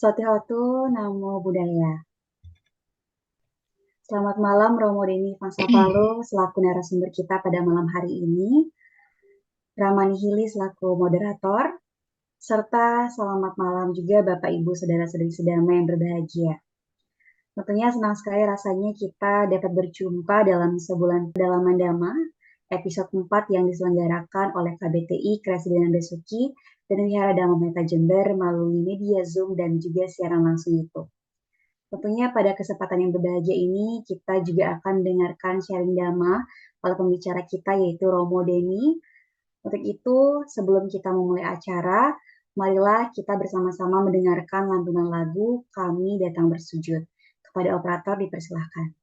Satihotu Namo Buddhaya. Selamat malam Romo Deni Vangsapalo selaku narasumber kita pada malam hari ini, Ramani Hili selaku moderator, serta selamat malam juga Bapak Ibu Saudara-saudari sedama yang berbahagia. Tentunya senang sekali rasanya kita dapat berjumpa dalam sebulan Pedalaman Dhamma, episode 4 yang diselenggarakan oleh KBTI Kresidenan Besuki dan Wihara Dhamma Meta Jember melalui media Zoom dan juga siaran langsung YouTube. Tentunya pada kesempatan yang berbahagia ini kita juga akan mendengarkan sharing Dhamma oleh pembicara kita yaitu Romo Deni. Untuk itu sebelum kita memulai acara, marilah kita bersama-sama mendengarkan lantunan lagu Kami Datang Bersujud. Kepada operator dipersilahkan.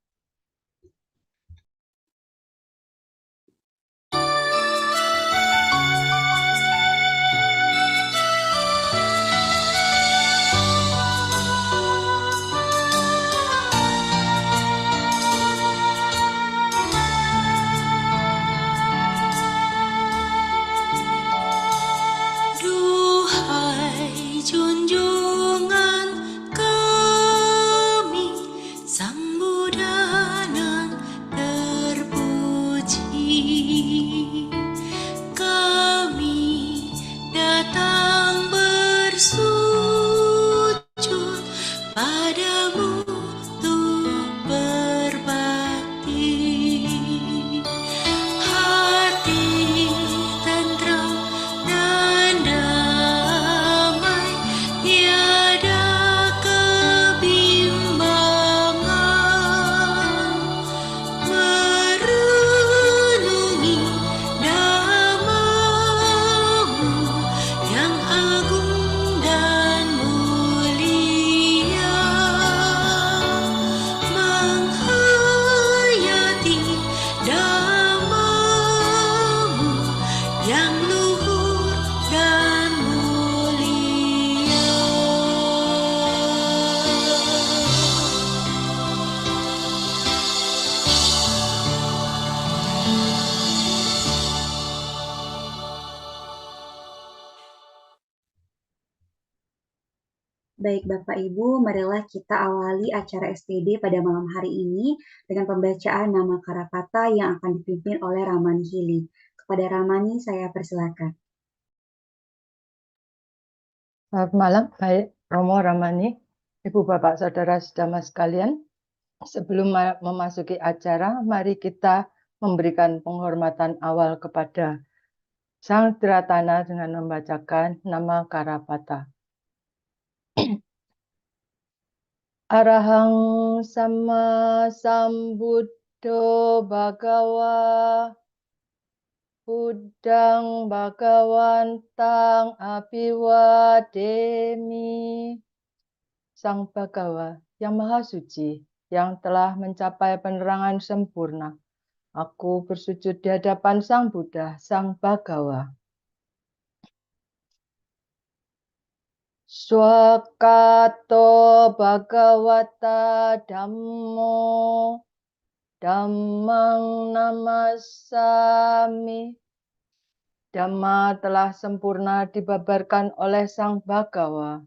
Baik Bapak Ibu, marilah kita awali acara STD pada malam hari ini dengan pembacaan nama Karapata yang akan dipimpin oleh Ramani Hili. Kepada Ramani saya persilakan. Selamat malam, baik Romo Ramani, Ibu Bapak Saudara Sedama sekalian. Sebelum memasuki acara, mari kita memberikan penghormatan awal kepada Sang Tiratana dengan membacakan nama Karapata. Arahang Sama Sambuddho Bhagawa Buddhang Bhagawantang Abhiwademi. Sang Bhagawa yang Maha Suci, yang telah mencapai penerangan sempurna. Aku bersujud di hadapan Sang Buddha, Sang Bhagawa. Swakato Bhagawata Dhammo Dhammang Namasami. Dhamma telah sempurna dibabarkan oleh Sang Bhagawa.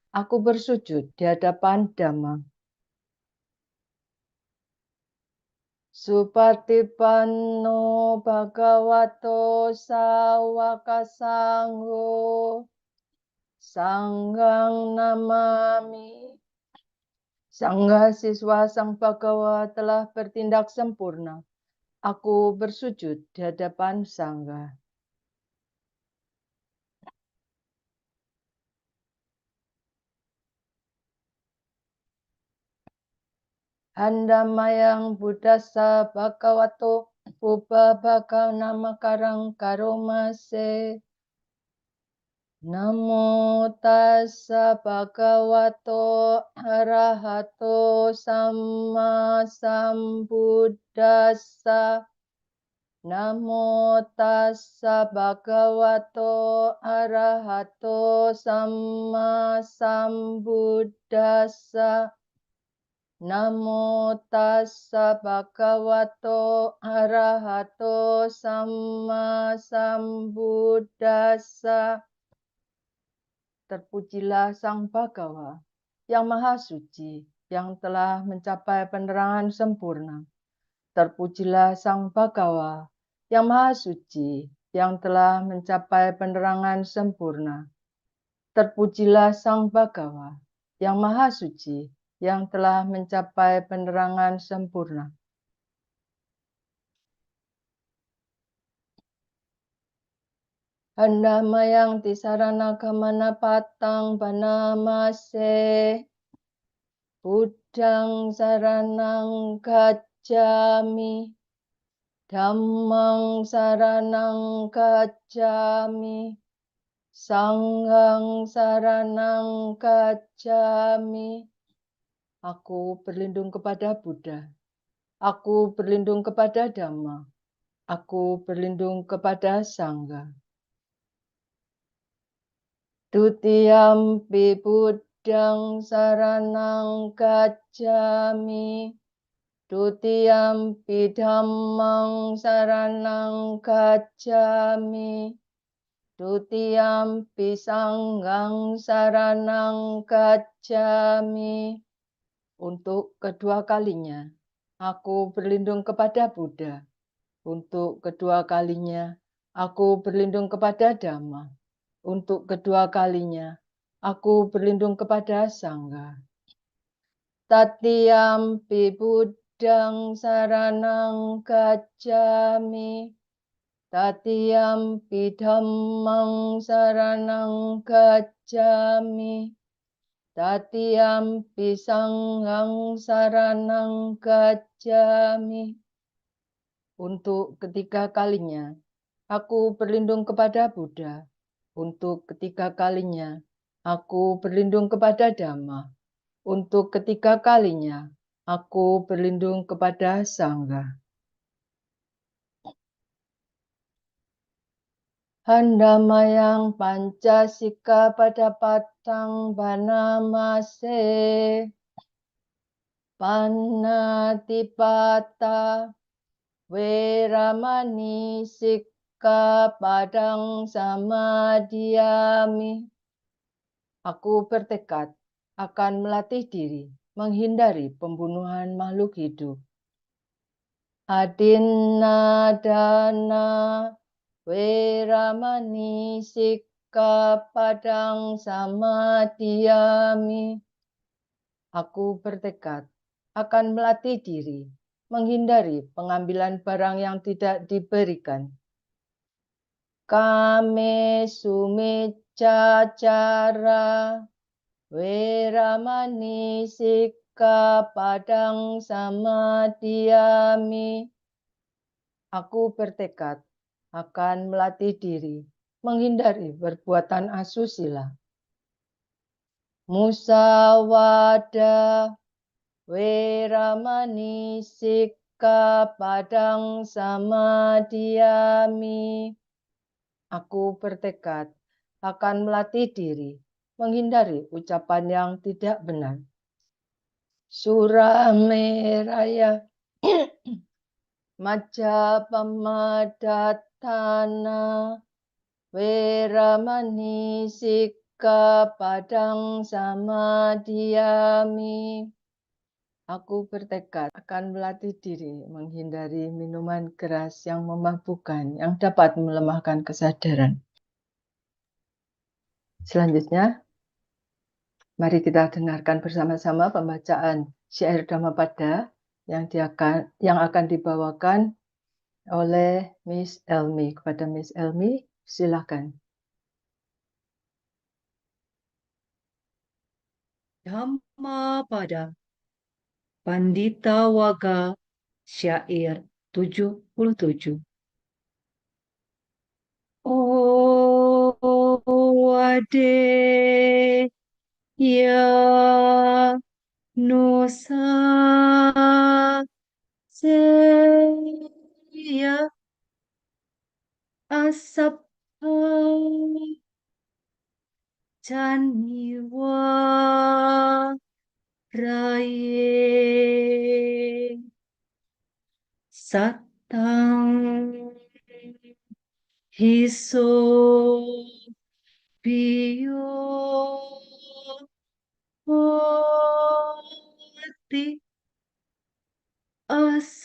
Aku bersujud di hadapan Dhamma. Supatipanno Bhagavato Sawaka Sangho Sanghang Namami. Sangha siswa Sang Bhagawa telah bertindak sempurna. Aku bersujud di hadapan Sangha. Handamayang Buddhasa Bhagavato Puba Bhagav Namakarang Karomase. Namo tassa bhagavato arahato samma sambuddhassa. Namo tassa bhagavato arahato samma sambuddhassa. Namo tassa bhagavato arahato samma sambuddhassa. Terpujilah Sang Bhagawa. yang Maha Suci, yang telah mencapai penerangan sempurna. Terpujilah Sang Bhagawa, yang Maha Suci, yang telah mencapai penerangan sempurna. Terpujilah Sang Bhagawa, yang Maha Suci, yang telah mencapai penerangan sempurna. Handamayang tisarana kamana patang banamase. Buddhang saranang gacchami. Dhammang saranang gacchami. Sanghang saranang gacchami. Aku berlindung kepada Buddha. Aku berlindung kepada Dhamma. Aku berlindung kepada Sangha. Dutiyampi Buddhang saranang gacchami. Dutiyampi Dhammang saranang gacchami. Dutiyampi Sanghang saranang gacchami. Untuk kedua kalinya, aku berlindung kepada Buddha. Untuk kedua kalinya, aku berlindung kepada Dhamma. Untuk kedua kalinya, aku berlindung kepada Sangha. Tatiyampi Buddhang saranang gacchami. Tatiyampi Dhammang saranang gacchami. Tatiyampi Sanghang saranang gacchami. Untuk ketiga kalinya, aku berlindung kepada Buddha. Untuk ketiga kalinya, aku berlindung kepada Dhamma. Untuk ketiga kalinya, aku berlindung kepada Sangha. Handamayang pancasika pada patang banamase. Panatipata Weramani Sikkapadang Samadhiyami. Aku bertekad akan melatih diri menghindari pembunuhan makhluk hidup. Adinadana Weramani Sikkapadang Samadhiyami. Aku bertekad akan melatih diri menghindari pengambilan barang yang tidak diberikan. Kame sumicacara Weramani Sikkapadang Samadhiyami. Aku bertekad akan melatih diri menghindari perbuatan asusila. Musawada Weramani Sikkapadang Samadhiyami. Aku bertekad akan melatih diri menghindari ucapan yang tidak benar. Surameraya Majapamadatthana Weramani Sikkapadang Samadhiyami. Aku bertekad akan melatih diri menghindari minuman keras yang memabukkan yang dapat melemahkan kesadaran. Selanjutnya, mari kita dengarkan bersama-sama pembacaan syair Dhammapada yang akan dibawakan oleh Miss Elmi. Kepada Miss Elmi, silakan. Dhammapada Pandita Waga Syair 77. O ade ya nusa seya asapa caniwa raye satang hiso piyo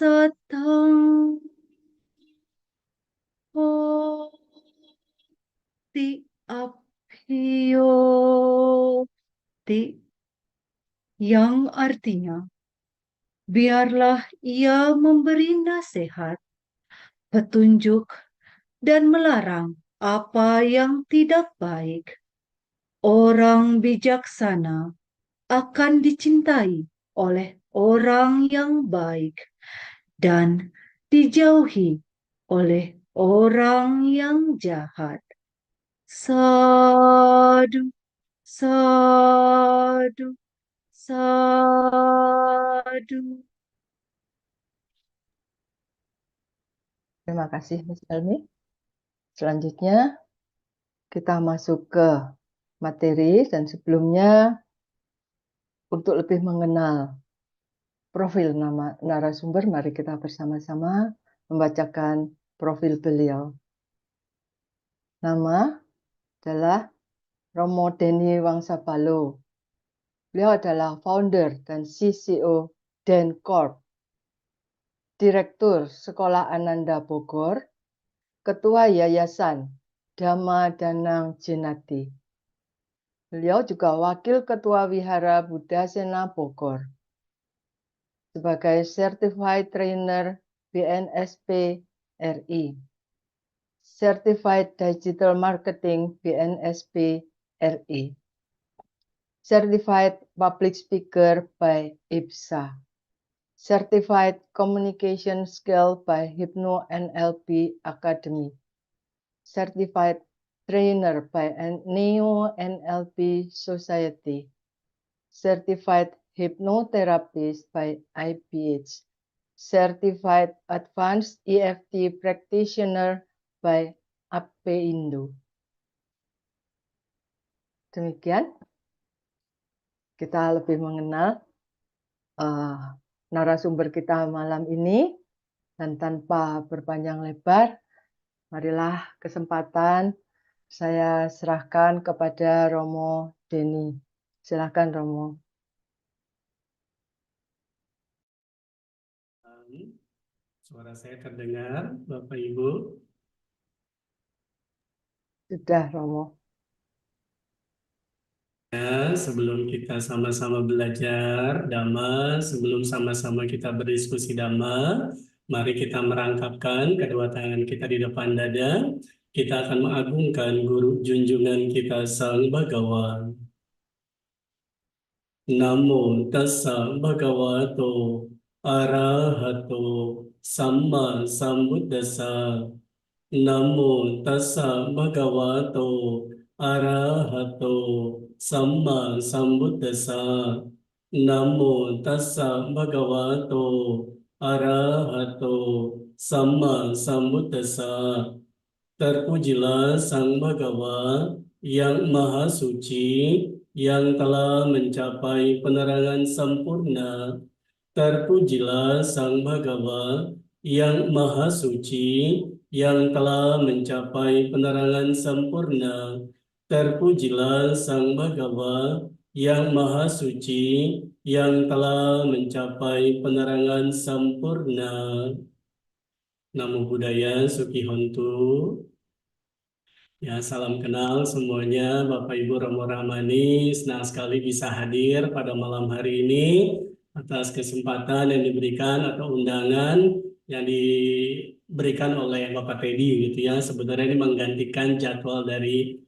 satang hoti apiyoti, yang artinya biarlah ia memberi nasihat, petunjuk, dan melarang apa yang tidak baik. Orang bijaksana akan dicintai oleh orang yang baik dan dijauhi oleh orang yang jahat. Sadu, sadu, sadu. Terima kasih, Miss Elmi. Selanjutnya, kita masuk ke materi dan sebelumnya untuk lebih mengenal profil nama narasumber, mari kita bersama-sama membacakan profil beliau. Nama adalah Romo Denny Wangsapalo. Beliau adalah founder dan CCO Den Corp, Direktur Sekolah Ananda Bogor, Ketua Yayasan Dhamma Danang Jenati. Beliau juga Wakil Ketua Wihara Buddha Sena Bogor. Sebagai Certified Trainer BNSP RI. Certified Digital Marketing BNSP RI. Certified Public Speaker by IPSA. Certified Communication Skill by Hypno NLP Academy. Certified Trainer by Neo NLP Society. Certified Hypnotherapist by IPH. Certified Advanced EFT Practitioner by APindo. Demikian kita lebih mengenal narasumber kita malam ini, dan tanpa berpanjang lebar, marilah kesempatan saya serahkan kepada Romo Denny. Silakan Romo. Suara saya terdengar, Bapak Ibu? Sudah, Romo. Ya, sebelum kita sama-sama belajar Dhamma, sebelum sama-sama kita berdiskusi Dhamma, mari kita merangkapkan kedua tangan kita di depan dada. Kita akan mengagungkan guru junjungan kita Sang Bhagawan. Namo tassa bhagavato arahato samma sambuddhassa. Namo tassa bhagavato arahato samma sambuddhassa. Namo tassa bhagavato arahato samma sambuddhassa. Terpujilah Sang Bhagawa yang Maha Suci, yang telah mencapai penerangan sempurna. Terpujilah Sang Bhagawa yang Maha Suci, yang telah mencapai penerangan sempurna. Terpujilah Sang Bhagawa yang Maha Suci, yang telah mencapai penerangan sempurna. Namo Buddhaya, Suki Hontu. Ya, salam kenal semuanya, Bapak Ibu Romo Ramani. Senang sekali bisa hadir pada malam hari ini atas kesempatan yang diberikan atau undangan yang diberikan oleh Bapak Teddy gitu ya. Sebenarnya ini menggantikan jadwal dari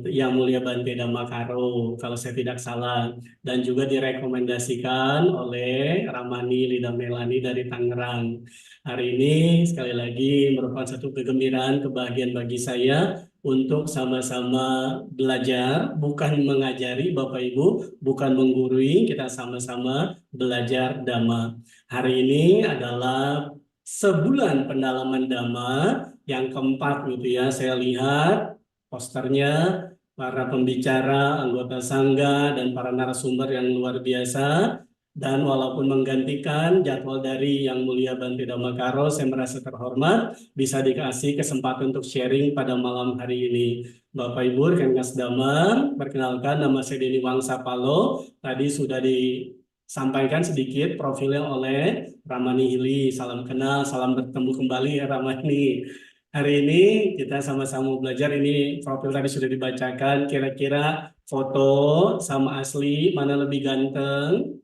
Yang Mulia Bante Dhammakaro, kalau saya tidak salah, dan juga direkomendasikan oleh Ramani Lida Melani dari Tangerang. Hari ini sekali lagi merupakan satu kegembiraan, kebahagiaan bagi saya untuk sama-sama belajar, bukan mengajari Bapak Ibu, bukan menggurui, kita sama-sama belajar Dhamma. Hari ini adalah sebulan pendalaman Dhamma yang keempat gitu ya. Saya lihat posternya, para pembicara, anggota Sangga, dan para narasumber yang luar biasa. Dan walaupun menggantikan jadwal dari Yang Mulia Bante Dhammakaro, saya merasa terhormat bisa dikasih kesempatan untuk sharing pada malam hari ini. Bapak Ibu, rekan Dhamma, perkenalkan nama saya Denny Wangsapalo. Tadi sudah disampaikan sedikit profilnya oleh Ramani Hili, salam kenal, salam bertemu kembali ya Ramani. Hari ini kita sama-sama belajar, ini profil tadi sudah dibacakan, kira-kira foto sama asli mana lebih ganteng?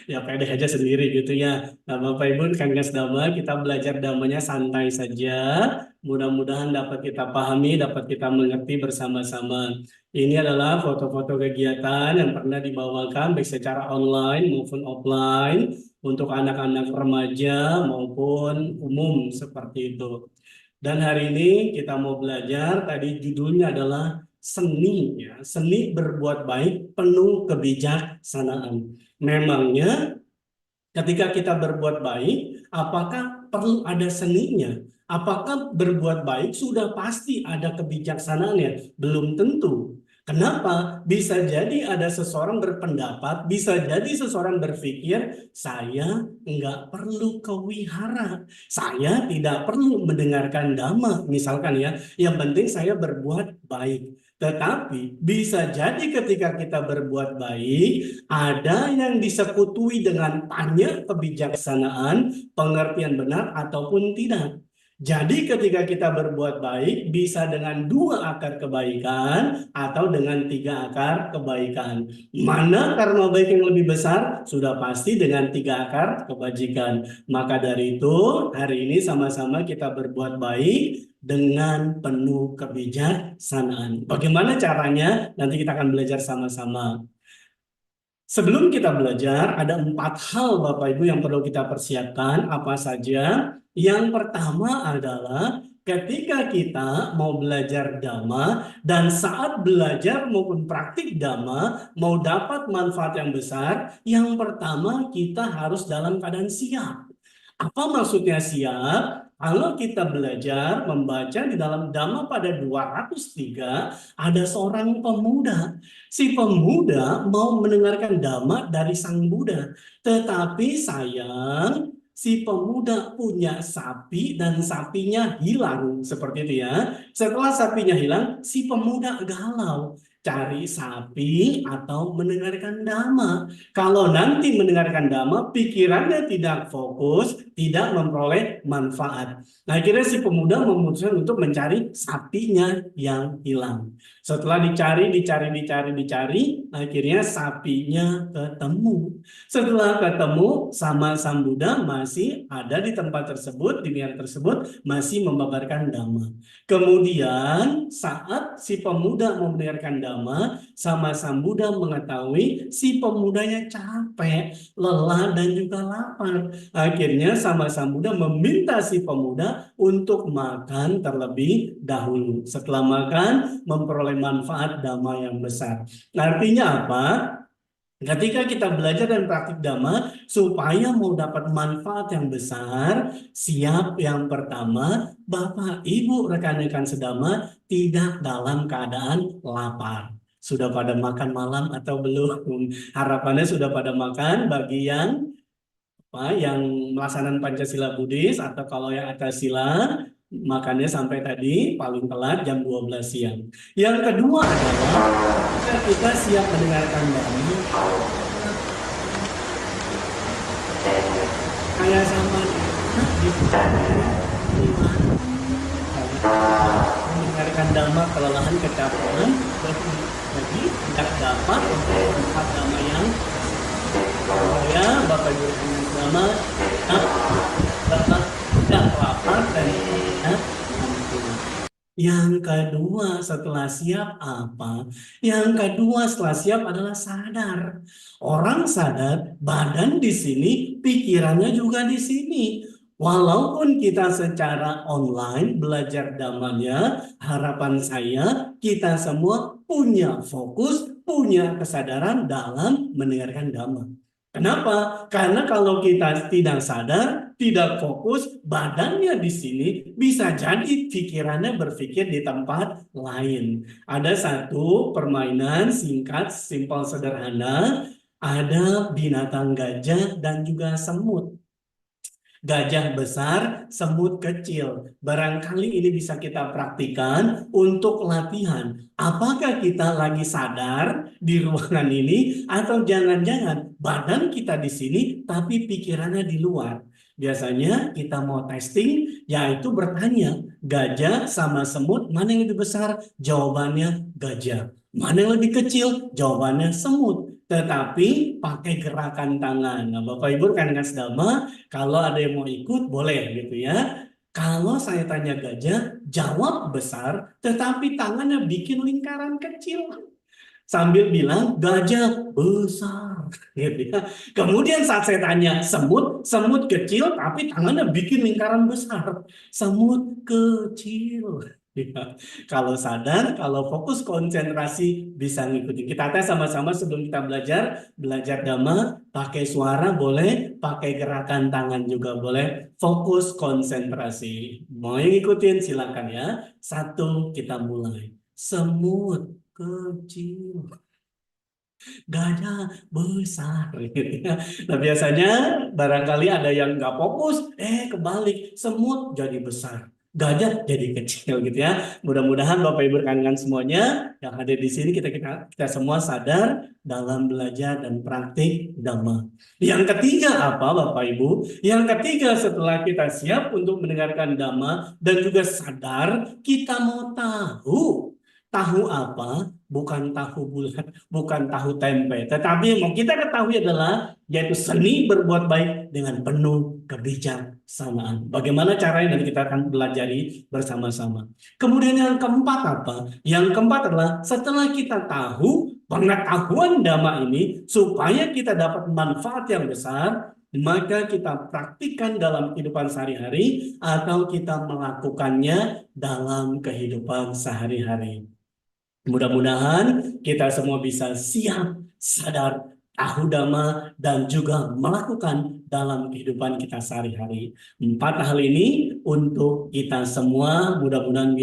Ya pede aja sendiri gitu ya. Nah, Bapak Ibu Kanggas Dhamma, kita belajar dhammanya santai saja. Mudah-mudahan dapat kita pahami, dapat kita mengerti bersama-sama. Ini adalah foto-foto kegiatan yang pernah dibawakan baik secara online maupun offline untuk anak-anak remaja maupun umum seperti itu. Dan hari ini kita mau belajar, tadi judulnya adalah seni ya, seni berbuat baik penuh kebijaksanaan. Memangnya ketika kita berbuat baik, apakah perlu ada seninya? Apakah berbuat baik sudah pasti ada kebijaksanaannya? Belum tentu. Kenapa? Bisa jadi ada seseorang berpendapat, bisa jadi seseorang berpikir, saya nggak perlu ke wihara, saya tidak perlu mendengarkan dhamma, misalkan ya, yang penting saya berbuat baik. Tetapi bisa jadi ketika kita berbuat baik, ada yang disekutui dengan banyak kebijaksanaan, pengertian benar ataupun tidak. Jadi ketika kita berbuat baik, bisa dengan 2 akar kebaikan atau dengan 3 akar kebaikan. Mana karma baik yang lebih besar? Sudah pasti dengan 3 akar kebajikan. Maka dari itu, hari ini sama-sama kita berbuat baik dengan penuh kebijaksanaan. Bagaimana caranya? Nanti kita akan belajar sama-sama. Sebelum kita belajar, ada 4 hal Bapak Ibu yang perlu kita persiapkan. Apa saja? Yang pertama adalah ketika kita mau belajar dhamma dan saat belajar maupun praktik dhamma mau dapat manfaat yang besar, yang pertama kita harus dalam keadaan siap. Apa maksudnya siap? Kalau kita belajar membaca di dalam Dhamma pada 203, ada seorang pemuda. Si pemuda mau mendengarkan Dhamma dari Sang Buddha. Tetapi sayang, si pemuda punya sapi dan sapinya hilang. Seperti itu ya. Setelah sapinya hilang, si pemuda galau. Cari sapi atau mendengarkan Dhamma. Kalau nanti mendengarkan Dhamma, pikirannya tidak fokus, tidak memperoleh manfaat. Nah, akhirnya si pemuda memutuskan untuk mencari sapinya yang hilang. Setelah dicari, akhirnya sapinya ketemu. Setelah ketemu, sama Sang Buddha masih ada di tempat tersebut, di wihara tersebut, masih membabarkan Dhamma. Kemudian saat si pemuda mendengarkan Dhamma, sama Sang Buddha mengetahui si pemudanya capek, lelah, dan juga lapar. Akhirnya sama Sang Buddha meminta si pemuda untuk makan terlebih dahulu. Setelah makan, memperoleh manfaat Dhamma yang besar. Artinya apa? Ketika kita belajar dan praktik Dhamma, supaya mau dapat manfaat yang besar, siap yang pertama, Bapak, Ibu, rekan-rekan sedhamma tidak dalam keadaan lapar. Sudah pada makan malam atau belum? Harapannya sudah pada makan bagi yang melaksanakan Pancasila Buddhis, atau kalau yang atas sila, makannya sampai tadi paling telat jam 12 siang. Yang kedua adalah kita siap mendengarkan Dhamma. Kayak sama mendengarkan Dhamma, kelelahan, kecapean, jadi tidak dapat manfaat Dhamma yang supaya Bapak Ibu Dhamma tetap tidak lapar dan tidak mampu. Yang kedua setelah siap apa? Yang kedua setelah siap adalah sadar. Orang sadar, badan di sini, pikirannya juga di sini. Walaupun kita secara online belajar dhammanya, harapan saya kita semua punya fokus, punya kesadaran dalam mendengarkan dhamma. Kenapa? Karena kalau kita tidak sadar, tidak fokus, badannya di sini, bisa jadi pikirannya berpikir di tempat lain. Ada satu permainan singkat, simpel, sederhana. Ada binatang gajah dan juga semut. Gajah besar, semut kecil. Barangkali ini bisa kita praktikkan untuk latihan. Apakah kita lagi sadar di ruangan ini atau jangan-jangan badan kita di sini tapi pikirannya di luar. Biasanya kita mau testing, yaitu bertanya, gajah sama semut mana yang lebih besar? Jawabannya gajah. Mana yang lebih kecil? Jawabannya semut. Tetapi pakai gerakan tangan. Nah, Bapak Ibu rekan sedama, kalau ada yang mau ikut boleh gitu ya. Kalau saya tanya gajah, jawab besar, tetapi tangannya bikin lingkaran kecil. Sambil bilang gajah besar gitu ya. Kemudian saat saya tanya semut, semut kecil tapi tangannya bikin lingkaran besar. Semut kecil. Ya. Kalau sadar, kalau fokus konsentrasi bisa ngikutin. Kita tes sama-sama sebelum kita belajar dhamma, pakai suara boleh, pakai gerakan tangan juga boleh. Fokus konsentrasi. Mau ngikutin silakan ya. 1, kita mulai. Semut kecil, gajah besar gitu ya. Nah biasanya barangkali ada yang nggak fokus, kebalik, semut jadi besar, gajah jadi kecil gitu ya. Mudah-mudahan Bapak Ibu rekan-rekan semuanya yang hadir di sini kita semua sadar dalam belajar dan praktik Dhamma. Yang ketiga apa Bapak Ibu? Yang ketiga setelah kita siap untuk mendengarkan Dhamma dan juga sadar kita mau tahu. Tahu apa? Bukan tahu bulat, bukan tahu tempe. Tetapi yang mau kita ketahui adalah yaitu seni berbuat baik dengan penuh kebijaksanaan. Bagaimana caranya nanti kita akan belajari bersama-sama. Kemudian yang keempat apa? Yang keempat adalah setelah kita tahu pengetahuan Dhamma ini supaya kita dapat manfaat yang besar, maka kita praktikkan dalam kehidupan sehari-hari atau kita melakukannya dalam kehidupan sehari-hari. Mudah-mudahan kita semua bisa siap, sadar, tahu Dhamma, dan juga melakukan dalam kehidupan kita sehari-hari. 4 hal ini untuk kita semua mudah-mudahan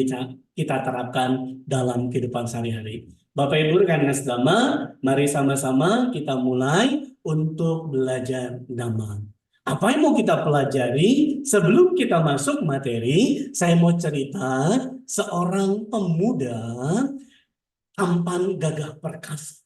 kita terapkan dalam kehidupan sehari-hari. Bapak Ibu rekan Dhamma, mari sama-sama kita mulai untuk belajar Dhamma. Apa yang mau kita pelajari? Sebelum kita masuk materi, saya mau cerita seorang pemuda tampan gagah perkasa.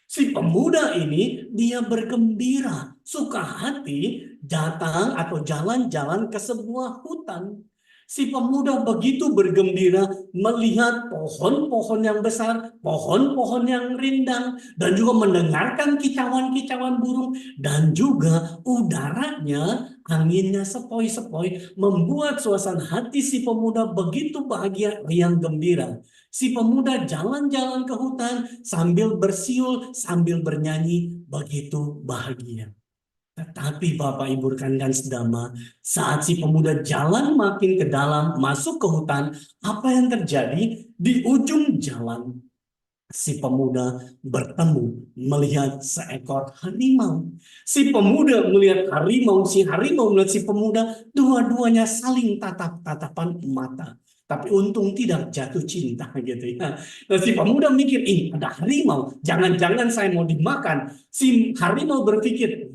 Si pemuda ini dia bergembira, suka hati datang atau jalan-jalan ke sebuah hutan. Si pemuda begitu bergembira melihat pohon-pohon yang besar, pohon-pohon yang rindang, dan juga mendengarkan kicauan-kicauan burung, dan juga udaranya, anginnya sepoi-sepoi, membuat suasana hati si pemuda begitu bahagia, riang gembira. Si pemuda jalan-jalan ke hutan sambil bersiul, sambil bernyanyi, begitu bahagia. Tetapi Bapak Ibu rekan-rekan sedama, saat si pemuda jalan makin ke dalam, masuk ke hutan, apa yang terjadi? Di ujung jalan, si pemuda bertemu melihat seekor harimau. Si pemuda melihat harimau, si harimau melihat si pemuda, dua-duanya saling tatap-tatapan mata. Tapi untung tidak jatuh cinta gitu ya. Nah, si pemuda mikir, ada harimau, jangan-jangan saya mau dimakan. Si harimau berpikir,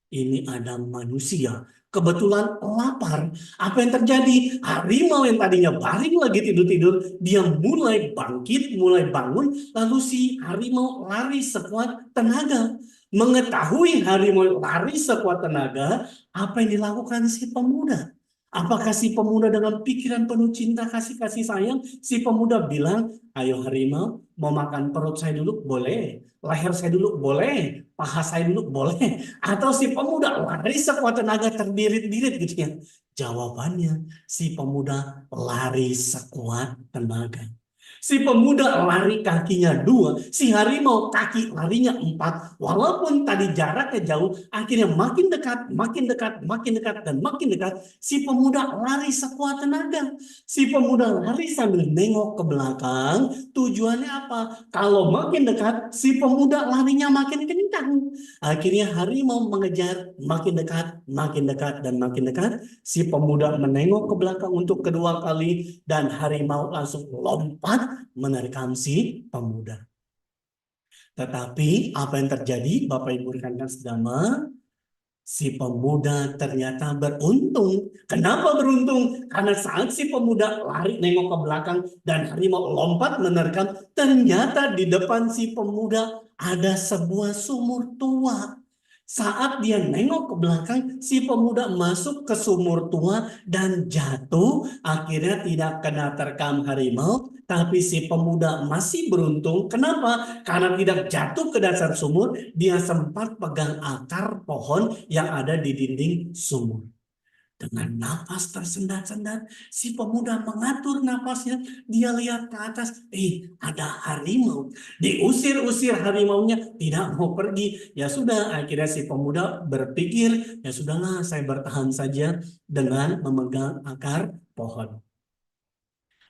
ini ada manusia, kebetulan lapar. Apa yang terjadi? Harimau yang tadinya baring lagi tidur-tidur, dia mulai bangkit, mulai bangun, lalu si harimau lari sekuat tenaga. Mengetahui harimau lari sekuat tenaga, apa yang dilakukan si pemuda? Apakah si pemuda dengan pikiran penuh cinta, kasih sayang, si pemuda bilang, ayo harimau, mau makan perut saya dulu? Boleh. Leher saya dulu? Boleh. Paha saya dulu? Boleh. Atau si pemuda lari sekuat tenaga terbirit-birit gitu ya. Jawabannya, si pemuda lari sekuat tenaga. Si pemuda lari kakinya 2, si harimau kaki larinya 4. Walaupun tadi jaraknya jauh, akhirnya makin dekat, makin dekat, makin dekat, dan makin dekat. Si pemuda lari sekuat tenaga. Si pemuda lari sambil nengok ke belakang. Tujuannya apa? Kalau makin dekat, si pemuda larinya makin kencang. Akhirnya harimau mengejar, makin dekat, makin dekat, dan makin dekat. Si pemuda menengok ke belakang untuk kedua kali, dan harimau langsung lompat menerkam si pemuda. Tetapi apa yang terjadi Bapak Ibu rekan-rekan sedama? Si pemuda ternyata beruntung. Kenapa beruntung? Karena saat si pemuda lari nengok ke belakang dan harimau lompat menerkam, ternyata di depan si pemuda ada sebuah sumur tua. Saat dia nengok ke belakang, si pemuda masuk ke sumur tua dan jatuh. Akhirnya tidak kena terkam harimau, tapi si pemuda masih beruntung. Kenapa? Karena tidak jatuh ke dasar sumur, dia sempat pegang akar pohon yang ada di dinding sumur. Dengan napas tersendat-sendat, si pemuda mengatur napasnya. Dia lihat ke atas, ada harimau. Diusir-usir harimaunya, tidak mau pergi. Ya sudah, akhirnya si pemuda berpikir, ya sudahlah, saya bertahan saja dengan memegang akar pohon.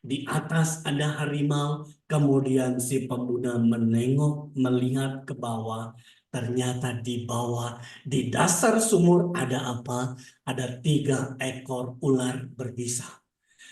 Di atas ada harimau, kemudian si pemuda menengok, melihat ke bawah. Ternyata di bawah, di dasar sumur ada apa? Ada 3 ekor ular berbisa.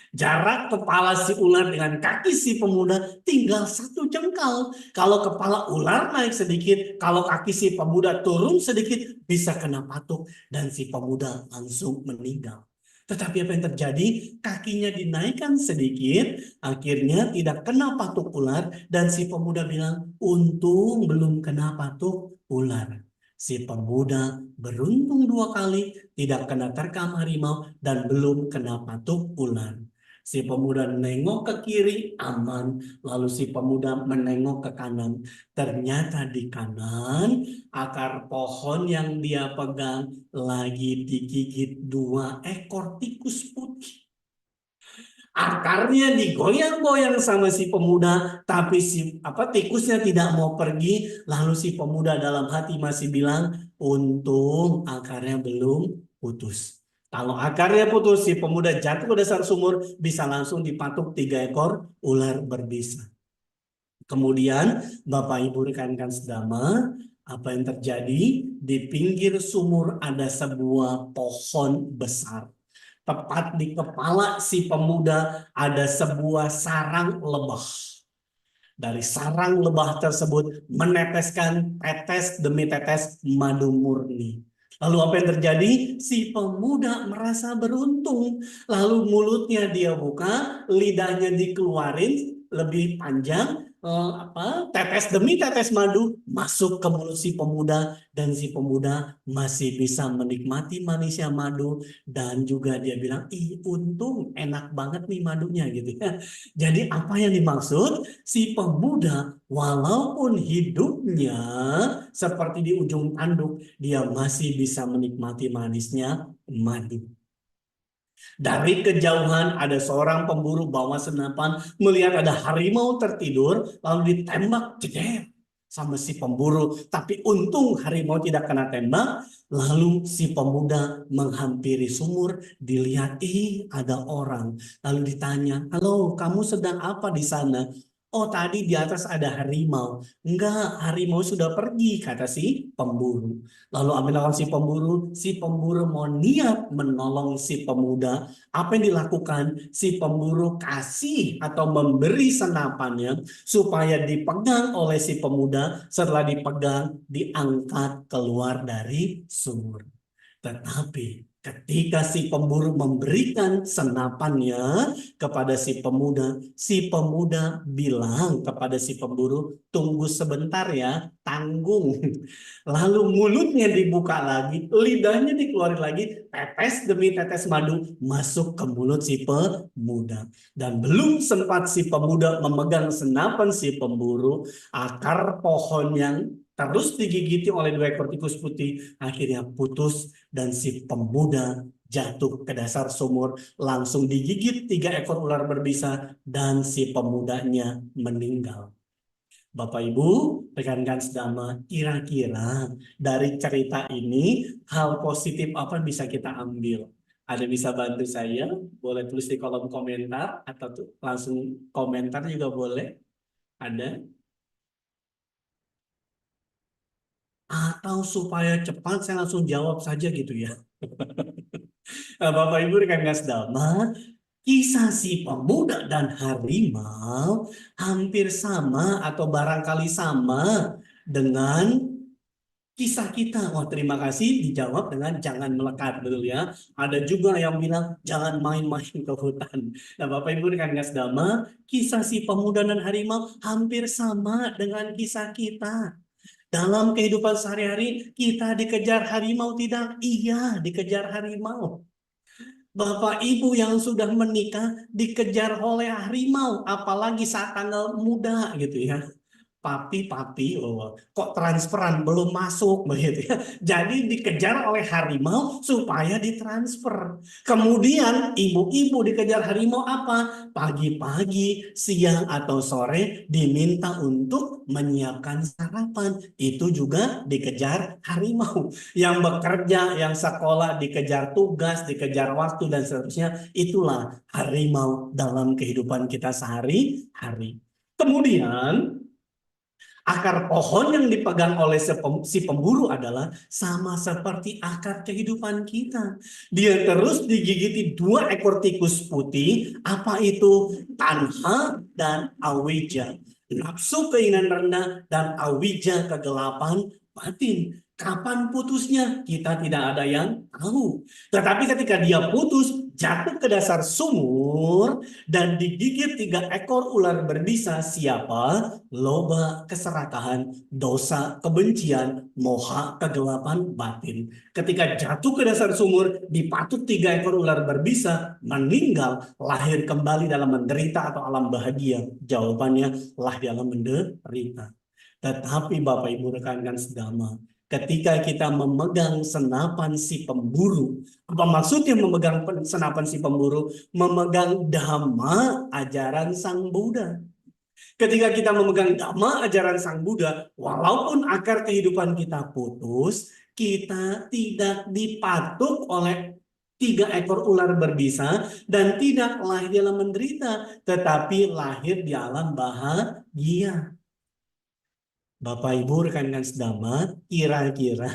Jarak kepala si ular dengan kaki si pemuda tinggal 1 jengkal. Kalau kepala ular naik sedikit, kalau kaki si pemuda turun sedikit, bisa kena patuk dan si pemuda langsung meninggal. Tetapi apa yang terjadi? Kakinya dinaikkan sedikit, akhirnya tidak kena patuk ular, dan si pemuda bilang, untung belum kena patuk ular. Si pemuda beruntung 2 kali, tidak kena terkam harimau, dan belum kena patuk ular. Si pemuda nengok ke kiri, aman. Lalu si pemuda menengok ke kanan. Ternyata di kanan, akar pohon yang dia pegang lagi digigit 2 ekor tikus putih. Akarnya digoyang-goyang sama si pemuda, tapi tikusnya tidak mau pergi. Lalu si pemuda dalam hati masih bilang, untung akarnya belum putus. Kalau akarnya putus, si pemuda jatuh ke dasar sumur, bisa langsung dipatuk 3 ekor ular berbisa. Kemudian Bapak Ibu rekan-rekan sedama, apa yang terjadi? Di pinggir sumur ada sebuah pohon besar. Tepat di kepala si pemuda ada sebuah sarang lebah. Dari sarang lebah tersebut meneteskan tetes demi tetes madu murni. Lalu apa yang terjadi? Si pemuda merasa beruntung. Lalu mulutnya dia buka, lidahnya dikeluarin lebih panjang, tetes demi tetes madu masuk ke mulut si pemuda, dan si pemuda masih bisa menikmati manisnya madu, dan juga dia bilang, untung enak banget nih madunya gitu ya. Jadi apa yang dimaksud? Si pemuda walaupun hidupnya seperti di ujung tanduk, dia masih bisa menikmati manisnya madu. Dari kejauhan ada seorang pemburu bawa senapan, melihat ada harimau tertidur, lalu ditembak jejer sama si pemburu. Tapi untung harimau tidak kena tembak. Lalu si pemuda menghampiri sumur, dilihat ada orang. Lalu ditanya, halo, kamu sedang apa di sana? Oh, tadi di atas ada harimau. Enggak, harimau sudah pergi, kata si pemburu. Lalu ambil si pemburu mau niat menolong si pemuda. Apa yang dilakukan? Si pemburu kasih atau memberi senapannya supaya dipegang oleh si pemuda. Setelah dipegang, diangkat keluar dari sumur. Tetapi ketika si pemburu memberikan senapannya kepada si pemuda bilang kepada si pemburu, tunggu sebentar ya, tanggung. Lalu mulutnya dibuka lagi, lidahnya dikeluarin lagi, tetes demi tetes madu masuk ke mulut si pemuda. Dan belum sempat si pemuda memegang senapan si pemburu, akar pohon yang terus digigiti oleh 2 ekor tikus putih akhirnya putus, dan si pemuda jatuh ke dasar sumur, langsung digigit 3 ekor ular berbisa, dan si pemudanya meninggal. Bapak Ibu, rekan-rekan sedama, kira-kira dari cerita ini hal positif apa bisa kita ambil? Ada bisa bantu saya? Boleh tulis di kolom komentar atau langsung komentar juga boleh. Ada? Atau supaya cepat saya langsung jawab saja gitu ya. Bapak Ibu rekan-rekan sedama, kisah si pemuda dan harimau hampir sama atau barangkali sama dengan kisah kita. Wah, terima kasih dijawab dengan jangan melekat, betul ya. Ada juga yang bilang jangan main-main ke hutan. Nah, Bapak Ibu rekan Kasdama, kisah si pemuda dan harimau hampir sama dengan kisah kita. Dalam kehidupan sehari-hari kita dikejar harimau tidak? Iya, dikejar harimau. Bapak Ibu yang sudah menikah dikejar oleh harimau, apalagi saat tanggal muda gitu ya. Papi, oh, kok transferan belum masuk begitu ya. Jadi dikejar oleh harimau supaya ditransfer. Kemudian ibu-ibu dikejar harimau apa? Pagi-pagi, siang atau sore diminta untuk menyiapkan sarapan. Itu juga dikejar harimau. Yang bekerja, yang sekolah dikejar tugas, dikejar waktu dan seterusnya. Itulah harimau dalam kehidupan kita sehari-hari. Kemudian akar pohon yang dipegang oleh si pemburu adalah sama seperti akar kehidupan kita. Dia terus digigiti 2 ekor tikus putih, apa itu? Tanha dan awija. Nafsu keinginan rendah dan awija kegelapan batin. Kapan putusnya? Kita tidak ada yang tahu. Tetapi ketika dia putus, jatuh ke dasar sumur dan digigit 3 ekor ular berbisa. Siapa? Loba, keserakahan, dosa, kebencian, moha, kegelapan batin. Ketika jatuh ke dasar sumur, dipatut 3 ekor ular berbisa, meninggal, lahir kembali dalam menderita atau alam bahagia. Jawabannya, lahir dalam menderita. Tetapi Bapak Ibu rekan-rekan sedama, ketika kita memegang senapan si pemburu, apa maksudnya memegang senapan si pemburu? Memegang dhamma ajaran Sang Buddha. Ketika kita memegang dhamma ajaran Sang Buddha, walaupun akar kehidupan kita putus, kita tidak dipatuk oleh 3 ekor ular berbisa dan tidak lahir dalam menderita, tetapi lahir di alam bahagia. Bapak Ibu rekan-rekan sedama, kira-kira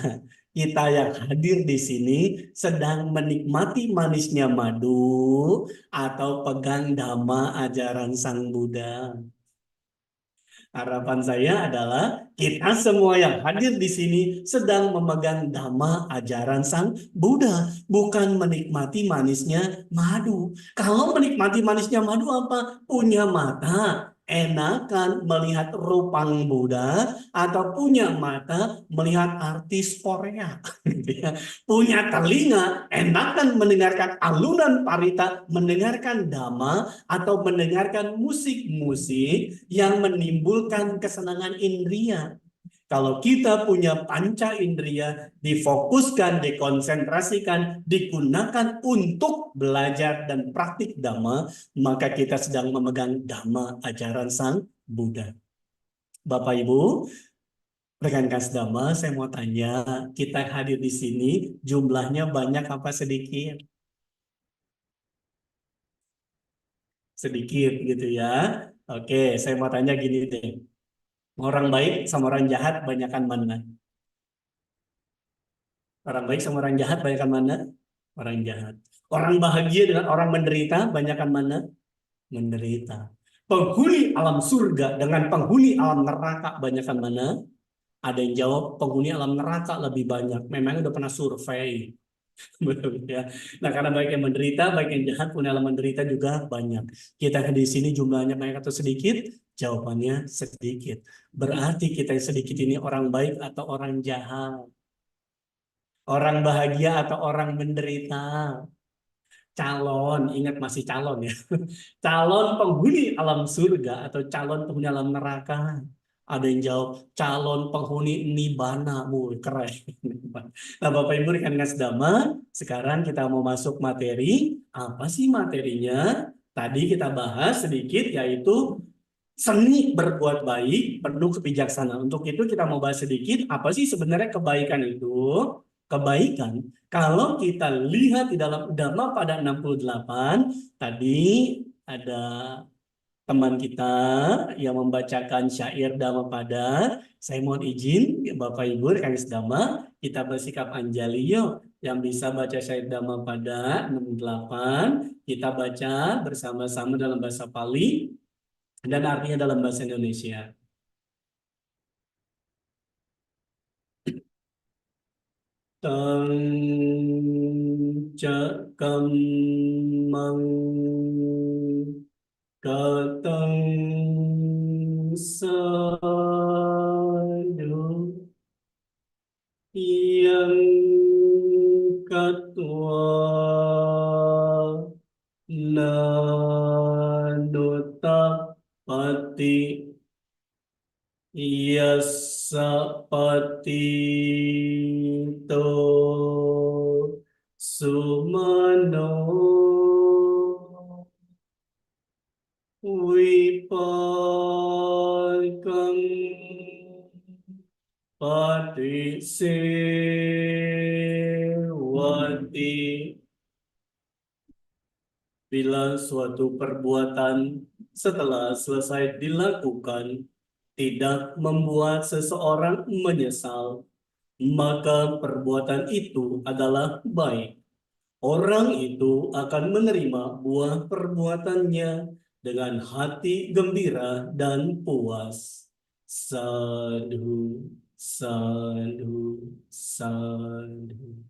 kita yang hadir di sini sedang menikmati manisnya madu atau pegang dhamma ajaran Sang Buddha? Harapan saya adalah kita semua yang hadir di sini sedang memegang dhamma ajaran Sang Buddha, bukan menikmati manisnya madu. Kalau menikmati manisnya madu apa? Punya mata, enakan melihat rupang Buddha atau punya mata melihat artis Korea. Punya telinga, enakan mendengarkan alunan parita, mendengarkan dhamma atau mendengarkan musik-musik yang menimbulkan kesenangan indria. Kalau kita punya panca indria, difokuskan, dikonsentrasikan, digunakan untuk belajar dan praktik dhamma, maka kita sedang memegang dhamma ajaran Sang Buddha. Bapak Ibu, rekan-rekan sedama, saya mau tanya, kita hadir di sini jumlahnya banyak apa sedikit? Sedikit gitu ya. Oke, saya mau tanya gini deh. Orang baik sama orang jahat banyakan mana? Orang baik sama orang jahat banyakan mana? Orang jahat. Orang bahagia dengan orang menderita banyakan mana? Menderita. Penghuni alam surga dengan penghuni alam neraka banyakan mana? Ada yang jawab penghuni alam neraka lebih banyak. Memang udah pernah survei. Betul ya. Nah, karena baik yang menderita, baik yang jahat pun dalam menderita juga banyak. Kita di sini jumlahnya banyak atau sedikit? Jawabannya sedikit. Berarti kita yang sedikit ini orang baik atau orang jahat? Orang bahagia atau orang menderita? Calon, ingat masih calon ya. Calon penghuni alam surga atau calon penghuni alam neraka? Ada yang jawab calon penghuni nibana, keren. Nah, Bapak Ibu rekan-rekan sedama, sekarang kita mau masuk materi. Apa sih materinya? Tadi kita bahas sedikit, yaitu seni berbuat baik penuh kebijaksanaan. Untuk itu kita mau bahas sedikit apa sih sebenarnya kebaikan itu? Kebaikan, kalau kita lihat di dalam Dhamma pada 68, tadi ada teman kita yang membacakan syair Dhammapada. Saya mohon izin Bapak Ibu rekan sedama, kita bersikap anjali yuk. Yang bisa baca syair Dhammapada 68, kita baca bersama-sama dalam bahasa Pali dan artinya dalam bahasa Indonesia. kammang katang sadhu yang katwa nanutapati yassa patito sumano vipakang patisewati. Bila suatu perbuatan setelah selesai dilakukan tidak membuat seseorang menyesal, maka perbuatan itu adalah baik. Orang itu akan menerima buah perbuatannya dengan hati gembira dan puas. Sadhu, sadhu, sadhu.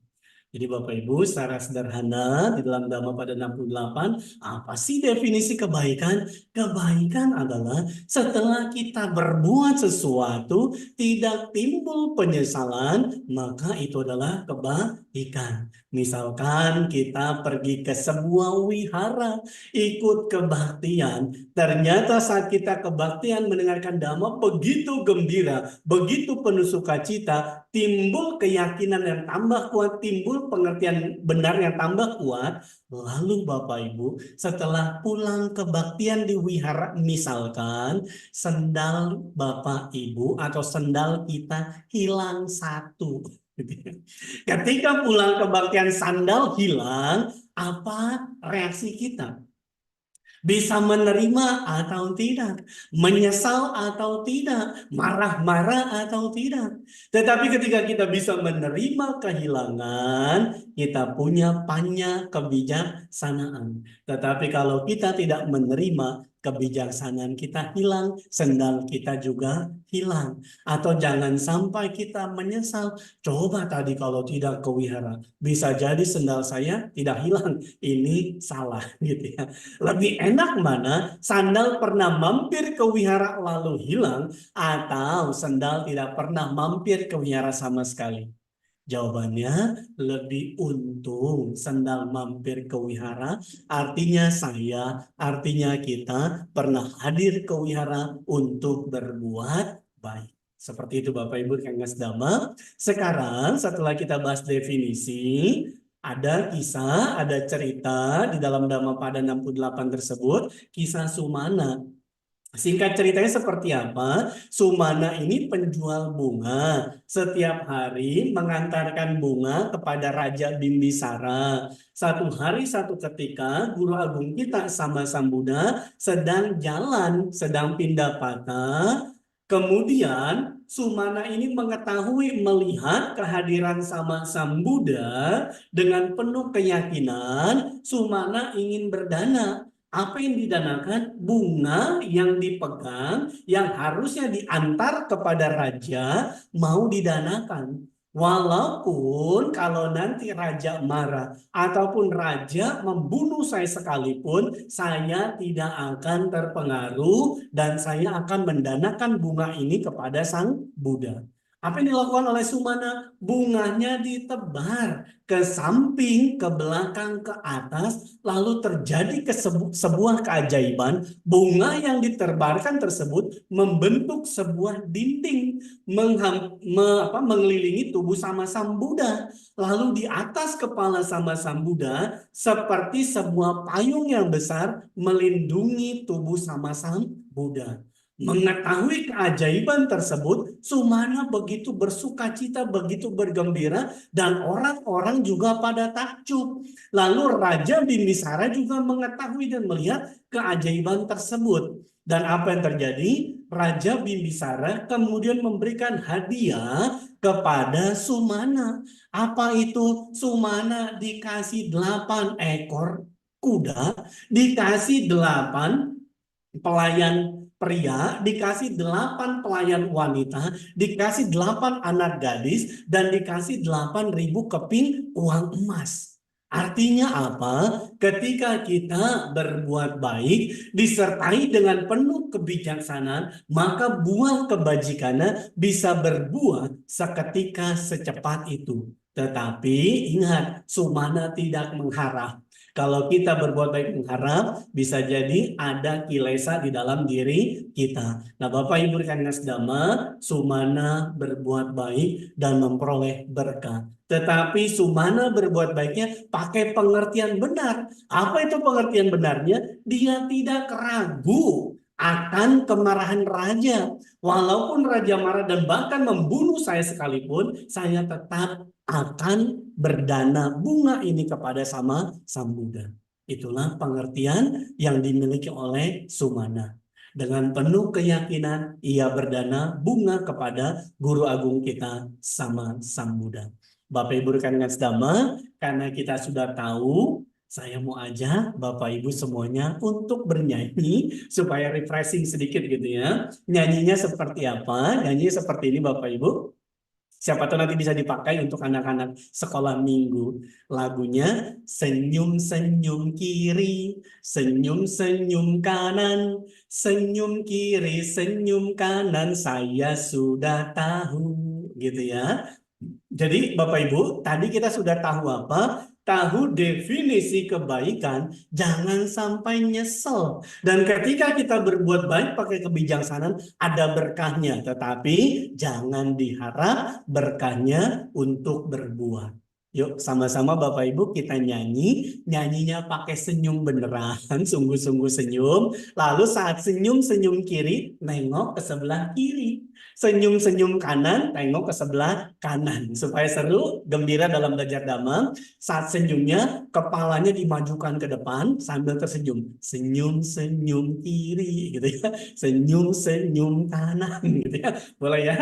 Jadi Bapak Ibu, secara sederhana di dalam Dhamma pada 68, apa sih definisi kebaikan? Kebaikan adalah setelah kita berbuat sesuatu, tidak timbul penyesalan, maka itu adalah kebaikan. Misalkan kita pergi ke sebuah wihara, ikut kebaktian. Ternyata saat kita kebaktian mendengarkan Dhamma, begitu gembira, begitu penuh sukacita, timbul keyakinan yang tambah kuat, timbul pengertian benar yang tambah kuat. Lalu Bapak Ibu, setelah pulang kebaktian di wihara, misalkan sendal Bapak Ibu atau sendal kita hilang satu. Ketika pulang kebaktian sandal hilang, apa reaksi kita? Bisa menerima atau tidak, menyesal atau tidak, marah-marah atau tidak. Tetapi ketika kita bisa menerima kehilangan, kita punya panya kebijaksanaan. Tetapi kalau kita tidak menerima, kebijaksanaan kita hilang, sendal kita juga hilang. Atau jangan sampai kita menyesal. Coba tadi kalau tidak ke wihara, bisa jadi sendal saya tidak hilang. Ini salah gitu ya. Lebih enak mana? Sandal pernah mampir ke wihara lalu hilang, atau sandal tidak pernah mampir ke wihara sama sekali? Jawabannya lebih untung sandal mampir ke wihara, artinya artinya kita pernah hadir ke wihara untuk berbuat baik. Seperti itu Bapak Ibu Kangmas Dhamma. Sekarang setelah kita bahas definisi, ada kisah, ada cerita di dalam Dhammapada 68 tersebut, kisah Sumana. Singkat ceritanya seperti apa? Sumana ini penjual bunga. Setiap hari mengantarkan bunga kepada Raja Bimbisara. Satu hari satu ketika Guru Agung kita Sama Sambuddha sedang jalan, sedang pindah patah. Kemudian Sumana ini mengetahui, melihat kehadiran Sama Sambuddha dengan penuh keyakinan. Sumana ingin berdana. Apa yang didanakan? Bunga yang dipegang, yang harusnya diantar kepada raja, mau didanakan. Walaupun kalau nanti raja marah, ataupun raja membunuh saya sekalipun, saya tidak akan terpengaruh, dan saya akan mendanakan bunga ini kepada Sang Buddha. Apa yang dilakukan oleh Sumana? Bunganya ditebar ke samping, ke belakang, ke atas, lalu terjadi sebuah keajaiban. Bunga yang ditebarkan tersebut membentuk sebuah dinding mengelilingi tubuh Sama Sambuddha. Lalu di atas kepala Sama Sambuddha seperti sebuah payung yang besar melindungi tubuh Sama Sambuddha. Mengetahui keajaiban tersebut, Sumana begitu bersukacita, begitu bergembira, dan orang-orang juga pada takjub. Lalu Raja Bimbisara juga mengetahui dan melihat keajaiban tersebut. Dan apa yang terjadi? Raja Bimbisara kemudian memberikan hadiah kepada Sumana. Apa itu? Sumana dikasih 8 ekor kuda, dikasih 8 pelayan pria, dikasih 8 pelayan wanita, dikasih 8 anak gadis, dan dikasih 8.000 keping uang emas. Artinya apa? Ketika kita berbuat baik, disertai dengan penuh kebijaksanaan, maka buah kebajikannya bisa berbuah seketika secepat itu. Tetapi ingat, sumana tidak mengharap. Kalau kita berbuat baik mengharap, bisa jadi ada kilesa di dalam diri kita. Nah, Bapak Ibu rekan Nasdama, sumana berbuat baik dan memperoleh berkah. Tetapi sumana berbuat baiknya pakai pengertian benar. Apa itu pengertian benarnya? Dia tidak ragu akan kemarahan raja. Walaupun raja marah dan bahkan membunuh saya sekalipun, saya tetap akan berdana bunga ini kepada sama Sang Buddha. Itulah pengertian yang dimiliki oleh Sumana. Dengan penuh keyakinan ia berdana bunga kepada Guru Agung kita sama Sang Buddha. Bapak Ibu rekan Nasdama, karena kita sudah tahu, saya mau ajak Bapak Ibu semuanya untuk bernyanyi supaya refreshing sedikit gitu ya. Nyanyinya seperti apa? Nyanyinya seperti ini Bapak Ibu. Siapa tahu nanti bisa dipakai untuk anak-anak sekolah minggu. Lagunya senyum-senyum kiri, senyum-senyum kanan, senyum kiri, senyum kanan, saya sudah tahu. Gitu ya. Jadi Bapak Ibu, tadi kita sudah tahu apa? Tahu definisi kebaikan, jangan sampai nyesel. Dan ketika kita berbuat baik pakai kebijaksanaan, ada berkahnya. Tetapi jangan diharap berkahnya untuk berbuah. Yuk sama-sama Bapak Ibu kita nyanyi. Nyanyinya pakai senyum beneran, sungguh-sungguh senyum. Lalu saat senyum-senyum kiri, nengok ke sebelah kiri. Senyum-senyum kanan, tengok ke sebelah kanan. Supaya seru, gembira dalam belajar Dhamma. Saat senyumnya, kepalanya dimajukan ke depan sambil tersenyum. Senyum-senyum kiri, gitu ya. Senyum-senyum kanan, gitu ya. Boleh ya?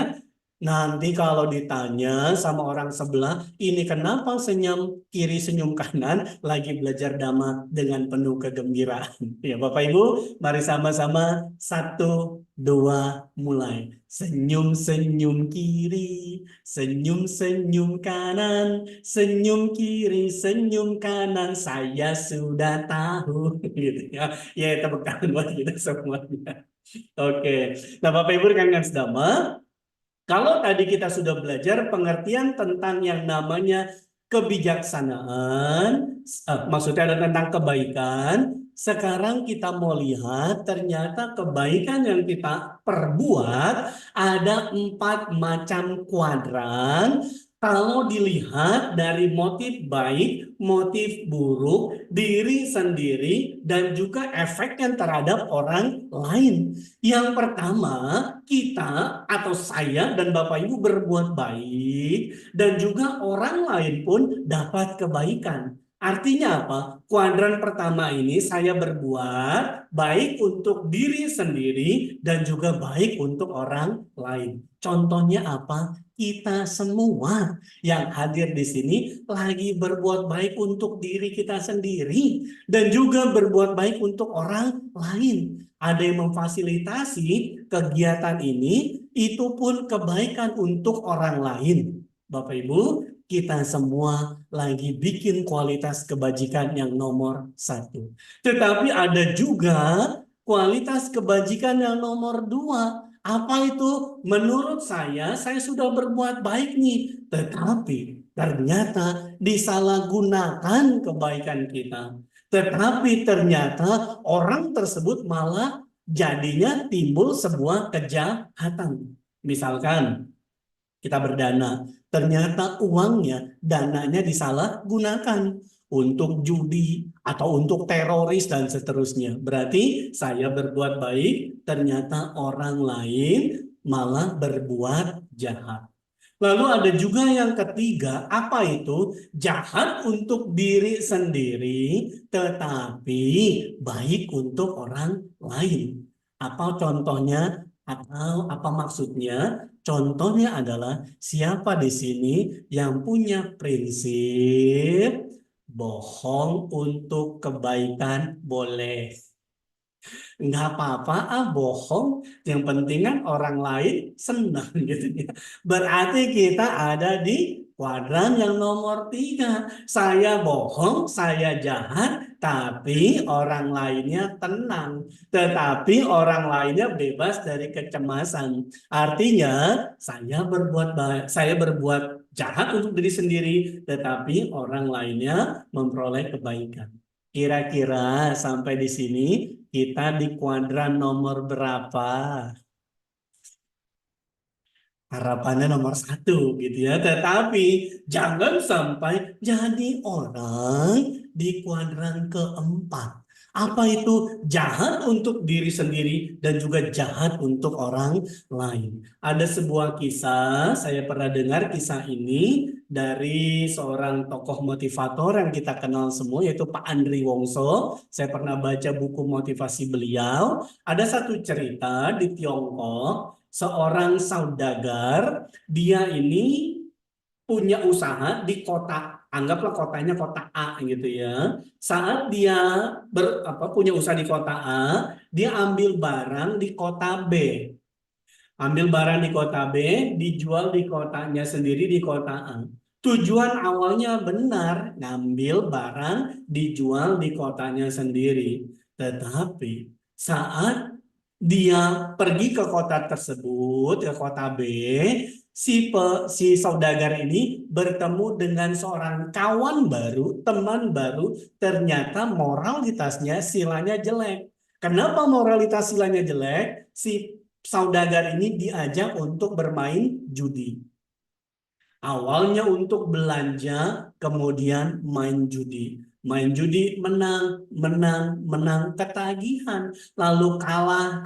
Nanti kalau ditanya sama orang sebelah, ini kenapa senyum kiri senyum kanan, lagi belajar Dhamma dengan penuh kegembiraan. Ya Bapak Ibu, mari sama-sama 1, 2, mulai. Senyum-senyum kiri, senyum-senyum kanan, senyum kiri, senyum kanan, saya sudah tahu. Gitu ya. Ya tepuk tangan buat kita semuanya. Oke. Nah Bapak Ibu rekan Dhamma, kalau tadi kita sudah belajar pengertian tentang yang namanya kebijaksanaan, maksudnya ada tentang kebaikan, sekarang kita mau lihat ternyata kebaikan yang kita perbuat ada 4 macam kuadran. Kalau dilihat dari motif baik, motif buruk, diri sendiri, dan juga efeknya terhadap orang lain. Yang pertama, kita atau saya dan Bapak Ibu berbuat baik dan juga orang lain pun dapat kebaikan. Artinya apa? Kuadran pertama ini saya berbuat baik untuk diri sendiri dan juga baik untuk orang lain. Contohnya apa? Kita semua yang hadir di sini lagi berbuat baik untuk diri kita sendiri dan juga berbuat baik untuk orang lain. Ada yang memfasilitasi kegiatan ini, itu pun kebaikan untuk orang lain. Bapak Ibu, kita semua lagi bikin kualitas kebajikan yang nomor 1. Tetapi ada juga kualitas kebajikan yang nomor 2. Apa itu? Menurut saya sudah berbuat baik nih. Tetapi ternyata disalahgunakan kebaikan kita. Tetapi ternyata orang tersebut malah jadinya timbul sebuah kejahatan. Misalkan kita berdana, ternyata uangnya, dananya disalahgunakan untuk judi atau untuk teroris dan seterusnya. Berarti saya berbuat baik, ternyata orang lain malah berbuat jahat. Lalu ada juga yang ketiga, apa itu? Jahat untuk diri sendiri, tetapi baik untuk orang lain. Apa contohnya? Atau apa maksudnya? Contohnya adalah siapa di sini yang punya prinsip bohong untuk kebaikan boleh. Nggak apa-apa, bohong. Yang penting kan orang lain senang gitu ya. Berarti kita ada di kuadran yang nomor 3. Saya bohong, saya jahat, tapi orang lainnya tenang. Tetapi orang lainnya bebas dari kecemasan. Artinya saya berbuat jahat untuk diri sendiri, tetapi orang lainnya memperoleh kebaikan. Kira-kira sampai di sini kita di kuadran nomor berapa? Harapannya nomor 1 gitu ya. Tetapi jangan sampai jadi orang di kuadran keempat. Apa itu? Jahat untuk diri sendiri dan juga jahat untuk orang lain. Ada sebuah kisah, saya pernah dengar kisah ini dari seorang tokoh motivator yang kita kenal semua, yaitu Pak Andri Wongso. Saya pernah baca buku motivasi beliau. Ada satu cerita di Tiongkok, seorang saudagar, dia ini punya usaha di kota, anggaplah kotanya kota A gitu ya. Saat dia punya usaha di kota A, dia ambil barang di kota B. Ambil barang di kota B, dijual di kotanya sendiri di kota A. Tujuan awalnya benar, ngambil barang dijual di kotanya sendiri. Tetapi saat dia pergi ke kota tersebut, ke kota B, si saudagar ini bertemu dengan seorang kawan baru, teman baru, ternyata moralitasnya, silanya jelek. Kenapa moralitas silanya jelek? Si saudagar ini diajak untuk bermain judi. Awalnya untuk belanja, kemudian main judi. Main judi menang, ketagihan. Lalu kalah,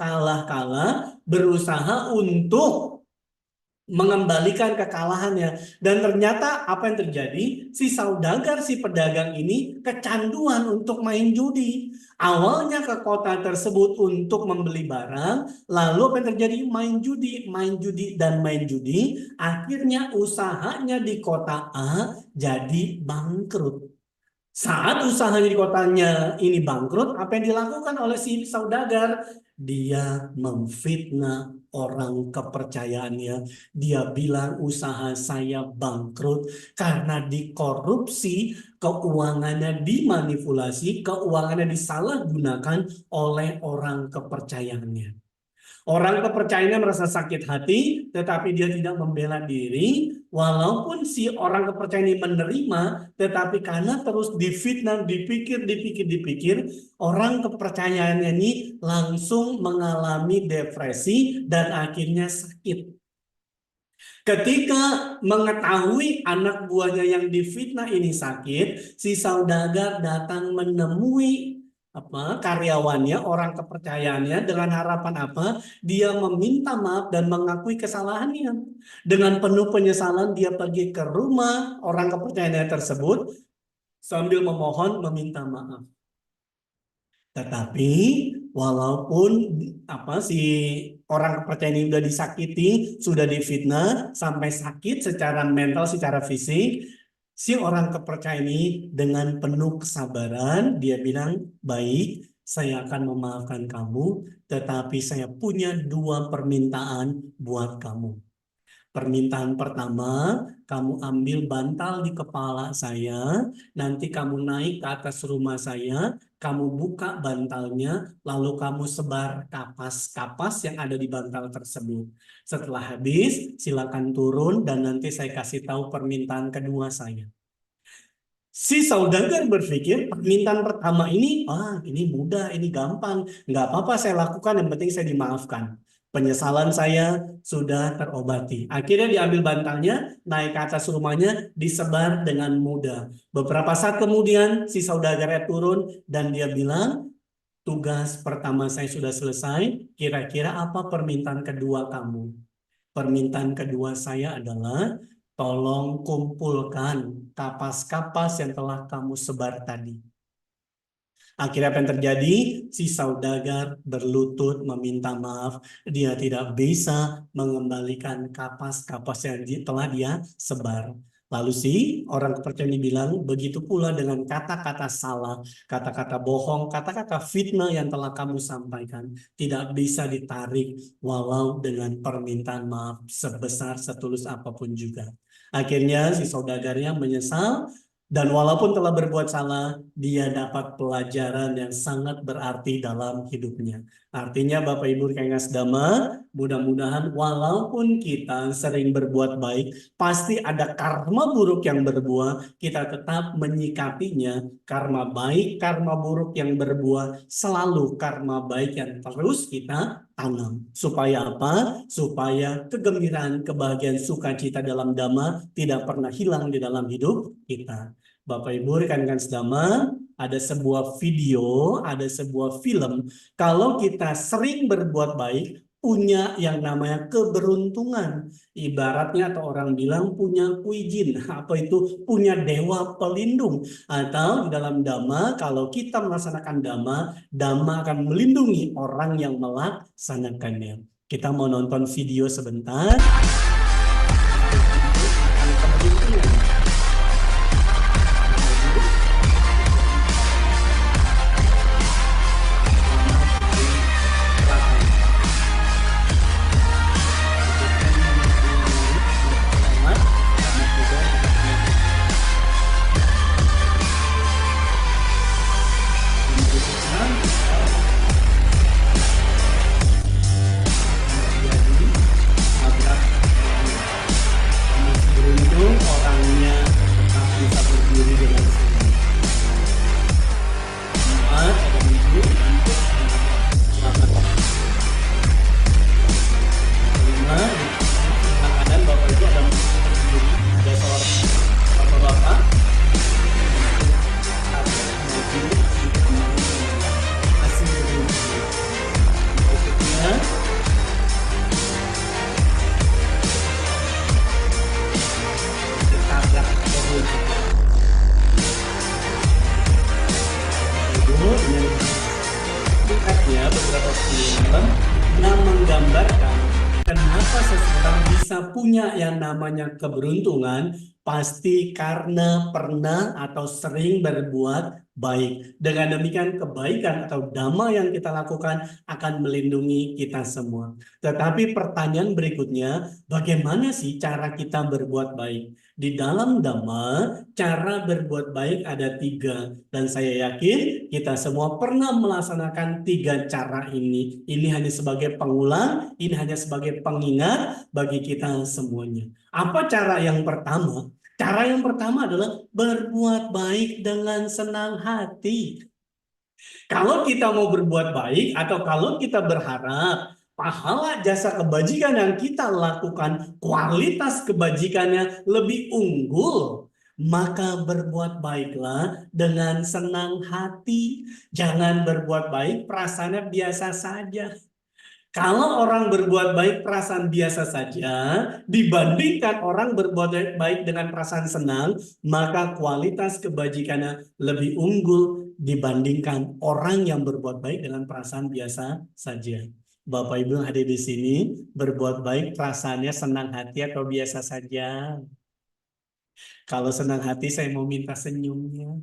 berusaha untuk mengembalikan kekalahannya. Dan ternyata apa yang terjadi? Si saudagar, si pedagang ini kecanduan untuk main judi. Awalnya ke kota tersebut untuk membeli barang, lalu apa yang terjadi? Main judi. Akhirnya usahanya di kota A jadi bangkrut. Saat usahanya di kotanya ini bangkrut, apa yang dilakukan oleh si saudagar? Dia memfitnah orang kepercayaannya. Dia bilang usaha saya bangkrut karena dikorupsi, keuangannya dimanipulasi, keuangannya disalahgunakan oleh orang kepercayaannya. Orang kepercayaannya merasa sakit hati, tetapi dia tidak membela diri. Walaupun si orang kepercayaan ini menerima, tetapi karena terus difitnah, dipikir, orang kepercayaannya ini langsung mengalami depresi dan akhirnya sakit. Ketika mengetahui anak buahnya yang difitnah ini sakit, si saudagar datang menemui karyawannya, orang kepercayaannya, dengan harapan apa? Dia meminta maaf dan mengakui kesalahannya. Dengan penuh penyesalan dia pergi ke rumah orang kepercayaannya tersebut sambil memohon meminta maaf. Tetapi walaupun si orang kepercayaan ini sudah disakiti, sudah difitnah sampai sakit secara mental, secara fisik, si orang kepercayaan ini dengan penuh kesabaran dia bilang, baik, saya akan memaafkan kamu, tetapi saya punya 2 permintaan buat kamu. Permintaan pertama, kamu ambil bantal di kepala saya, nanti kamu naik ke atas rumah saya, kamu buka bantalnya, lalu kamu sebar kapas-kapas yang ada di bantal tersebut. Setelah habis, silakan turun dan nanti saya kasih tahu permintaan kedua saya. Si saudagar berpikir permintaan pertama ini, ini mudah, ini gampang, nggak apa-apa saya lakukan, yang penting saya dimaafkan. Penyesalan saya sudah terobati. Akhirnya diambil bantalnya, naik ke atas rumahnya, disebar dengan mudah. Beberapa saat kemudian si saudagarnya turun dan dia bilang, tugas pertama saya sudah selesai, kira-kira apa permintaan kedua kamu? Permintaan kedua saya adalah, tolong kumpulkan kapas-kapas yang telah kamu sebar tadi. Akhirnya apa yang terjadi? Si saudagar berlutut meminta maaf. Dia tidak bisa mengembalikan kapas-kapas yang telah dia sebar. Lalu orang kepercayaan dibilang, begitu pula dengan kata-kata salah, kata-kata bohong, kata-kata fitnah yang telah kamu sampaikan. Tidak bisa ditarik walau dengan permintaan maaf sebesar setulus apapun juga. Akhirnya si saudagarnya menyesal, dan walaupun telah berbuat salah, dia dapat pelajaran yang sangat berarti dalam hidupnya. Artinya Bapak Ibu rekan Dhamma, mudah-mudahan walaupun kita sering berbuat baik, pasti ada karma buruk yang berbuah, kita tetap menyikapinya. Karma baik, karma buruk yang berbuah, selalu karma baik yang terus kita tanam. Supaya apa? Supaya kegembiraan, kebahagiaan, sukacita dalam Dhamma tidak pernah hilang di dalam hidup kita. Bapak Ibu rekan-rekan sedama, ada sebuah video, ada sebuah film. Kalau kita sering berbuat baik, punya yang namanya keberuntungan. Ibaratnya atau orang bilang punya kuijin. Apa itu? Punya dewa pelindung. Atau di dalam Dhamma, kalau kita melaksanakan Dhamma, Dhamma akan melindungi orang yang melaksanakannya. Kita mau nonton video sebentar. Beberapa film yang menggambarkan kenapa seseorang bisa punya yang namanya keberuntungan, pasti karena pernah atau sering berbuat baik. Dengan demikian kebaikan atau dhamma yang kita lakukan akan melindungi kita semua. Tetapi pertanyaan berikutnya, bagaimana sih cara kita berbuat baik? Di dalam Dhamma, cara berbuat baik ada 3. Dan saya yakin kita semua pernah melaksanakan 3 cara ini. Ini hanya sebagai pengulang, ini hanya sebagai pengingat bagi kita semuanya. Apa cara yang pertama? Cara yang pertama adalah berbuat baik dengan senang hati. Kalau kita mau berbuat baik atau kalau kita berharap pahala jasa kebajikan yang kita lakukan, kualitas kebajikannya lebih unggul, maka berbuat baiklah dengan senang hati. Jangan berbuat baik perasaannya biasa saja. Kalau orang berbuat baik perasaan biasa saja, dibandingkan orang berbuat baik dengan perasaan senang, maka kualitas kebajikannya lebih unggul dibandingkan orang yang berbuat baik dengan perasaan biasa saja. Bapak Ibu yang hadir di sini, berbuat baik perasaannya senang hati atau biasa saja? Kalau senang hati saya mau minta senyumnya.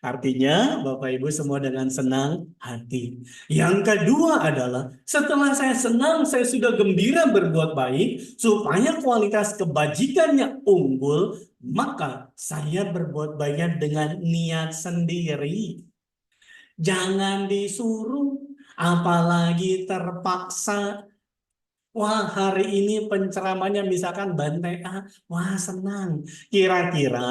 Artinya Bapak Ibu semua dengan senang hati. Yang kedua adalah setelah saya senang, saya sudah gembira berbuat baik supaya kualitas kebajikannya unggul, maka saya berbuat baiknya dengan niat sendiri. Jangan disuruh, apalagi terpaksa. Wah, hari ini penceramahnya misalkan Bante A. Wah, senang. Kira-kira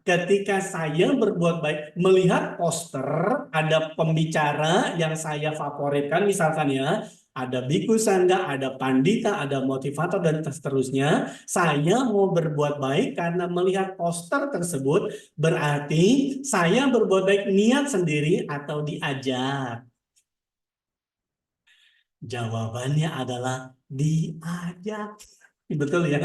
ketika saya berbuat baik, melihat poster, ada pembicara yang saya favoritkan, misalkan ya, ada biku sangga, ada pandita, ada motivator, dan seterusnya. Saya mau berbuat baik karena melihat poster tersebut, berarti saya berbuat baik niat sendiri atau diajak. Jawabannya adalah diajak. Betul ya?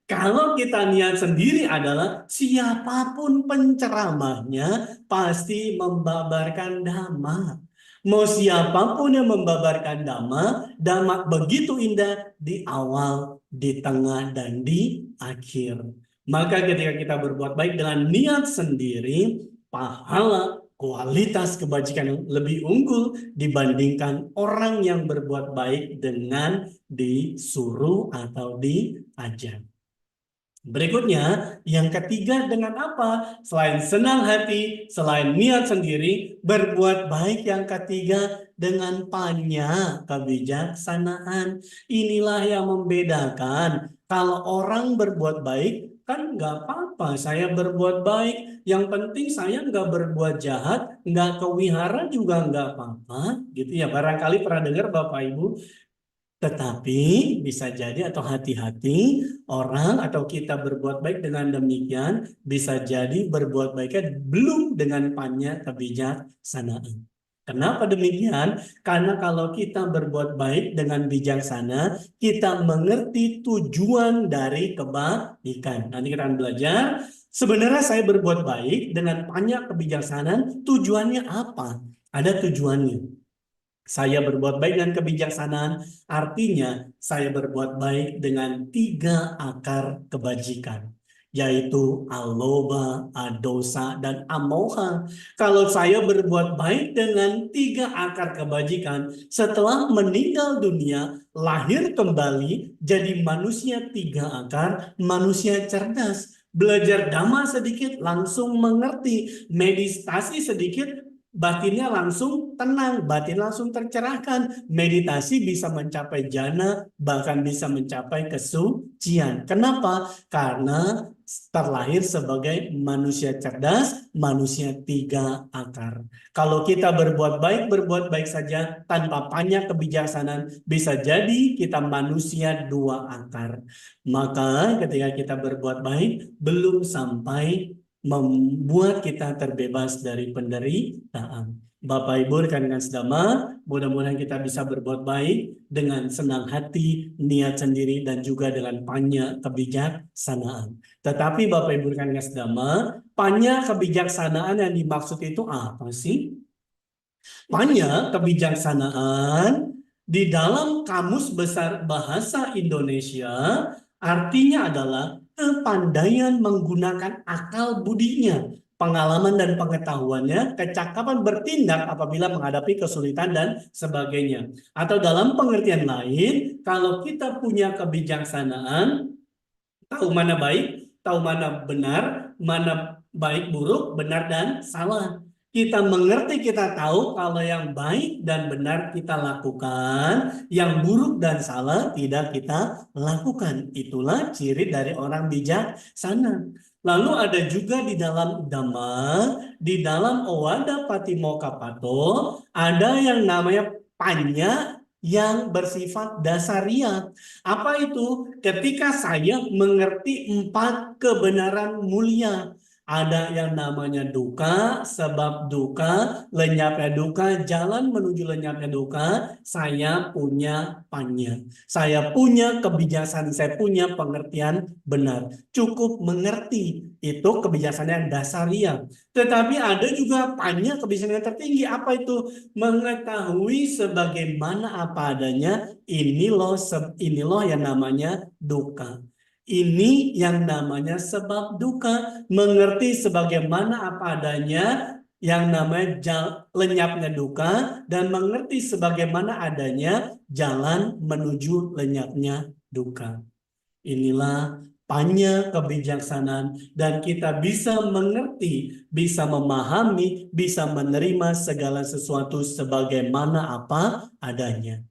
Kalau kita niat sendiri adalah siapapun penceramahnya pasti membabarkan dhamma. Mau siapapun yang membabarkan Dhamma begitu indah di awal, di tengah, dan di akhir. Maka ketika kita berbuat baik dengan niat sendiri, pahala, kualitas kebajikan yang lebih unggul dibandingkan orang yang berbuat baik dengan disuruh atau diajar. Berikutnya, yang ketiga dengan apa? Selain senang hati, selain niat sendiri, berbuat baik yang ketiga dengan panya kebijaksanaan. Inilah yang membedakan. Kalau orang berbuat baik, kan nggak apa-apa saya berbuat baik. Yang penting saya nggak berbuat jahat, nggak kewihara juga nggak apa-apa. Gitu ya, barangkali pernah dengar Bapak Ibu. Tetapi bisa jadi atau hati-hati orang atau kita berbuat baik dengan demikian bisa jadi berbuat baiknya belum dengan panya kebijaksanaan. Kenapa demikian? Karena kalau kita berbuat baik dengan bijaksana, kita mengerti tujuan dari kebaikan. Nanti kita akan belajar, sebenarnya saya berbuat baik dengan panya kebijaksanaan, tujuannya apa? Ada tujuannya. Saya berbuat baik dengan kebijaksanaan, artinya saya berbuat baik dengan 3 akar kebajikan, yaitu aloba, adosa, dan amoha. Kalau saya berbuat baik dengan 3 akar kebajikan, setelah meninggal dunia, lahir kembali, jadi manusia 3 akar, manusia cerdas. Belajar Dhamma sedikit, langsung mengerti. Meditasi sedikit, batinnya langsung tenang, batin langsung tercerahkan. Meditasi bisa mencapai jana, bahkan bisa mencapai kesucian. Kenapa? Karena terlahir sebagai manusia cerdas, manusia 3 akar. Kalau kita berbuat baik saja tanpa panya kebijaksanaan, bisa jadi kita manusia 2 akar. Maka ketika kita berbuat baik, belum sampai membuat kita terbebas dari penderitaan. Bapak Ibu rekan-rekan sedama, mudah-mudahan kita bisa berbuat baik dengan senang hati, niat sendiri, dan juga dengan panya kebijaksanaan. Tetapi Bapak Ibu rekan-rekan sedama, panya kebijaksanaan yang dimaksud itu apa sih? Panya kebijaksanaan di dalam Kamus Besar Bahasa Indonesia artinya adalah kepandaian menggunakan akal budinya, pengalaman dan pengetahuannya, kecakapan bertindak apabila menghadapi kesulitan dan sebagainya. Atau dalam pengertian lain, kalau kita punya kebijaksanaan, tahu mana baik, tahu mana benar, mana baik buruk, benar dan salah. Kita mengerti, kita tahu kalau yang baik dan benar kita lakukan, yang buruk dan salah tidak kita lakukan. Itulah ciri dari orang bijaksana. Lalu ada juga di dalam Dhamma, di dalam Owada Patimokkhapato, ada yang namanya panya yang bersifat dasaria. Apa itu? Ketika saya mengerti 4 kebenaran mulia. Ada yang namanya duka, sebab duka, lenyapnya duka, jalan menuju lenyapnya duka, saya punya panya. Saya punya kebijaksanaan, saya punya pengertian benar. Cukup mengerti, itu kebijaksanaan dasaria. Tetapi ada juga panya kebijaksanaan tertinggi. Apa itu? Mengetahui sebagaimana apa adanya, ini loh yang namanya duka. Ini yang namanya sebab duka. Mengerti sebagaimana apa adanya yang namanya lenyapnya duka, dan mengerti sebagaimana adanya jalan menuju lenyapnya duka. Inilah panya kebijaksanaan, dan kita bisa mengerti, bisa memahami, bisa menerima segala sesuatu sebagaimana apa adanya.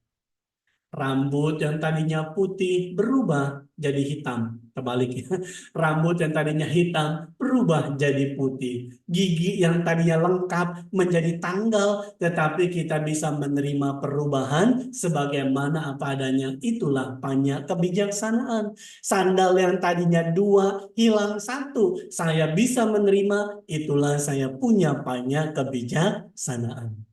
Rambut yang tadinya putih berubah jadi hitam, terbalik. Rambut yang tadinya hitam berubah jadi putih. Gigi yang tadinya lengkap menjadi tanggal, tetapi kita bisa menerima perubahan sebagaimana apa adanya. Itulah panya kebijaksanaan. Sandal yang tadinya 2 hilang 1, saya bisa menerima. Itulah saya punya panya kebijaksanaan.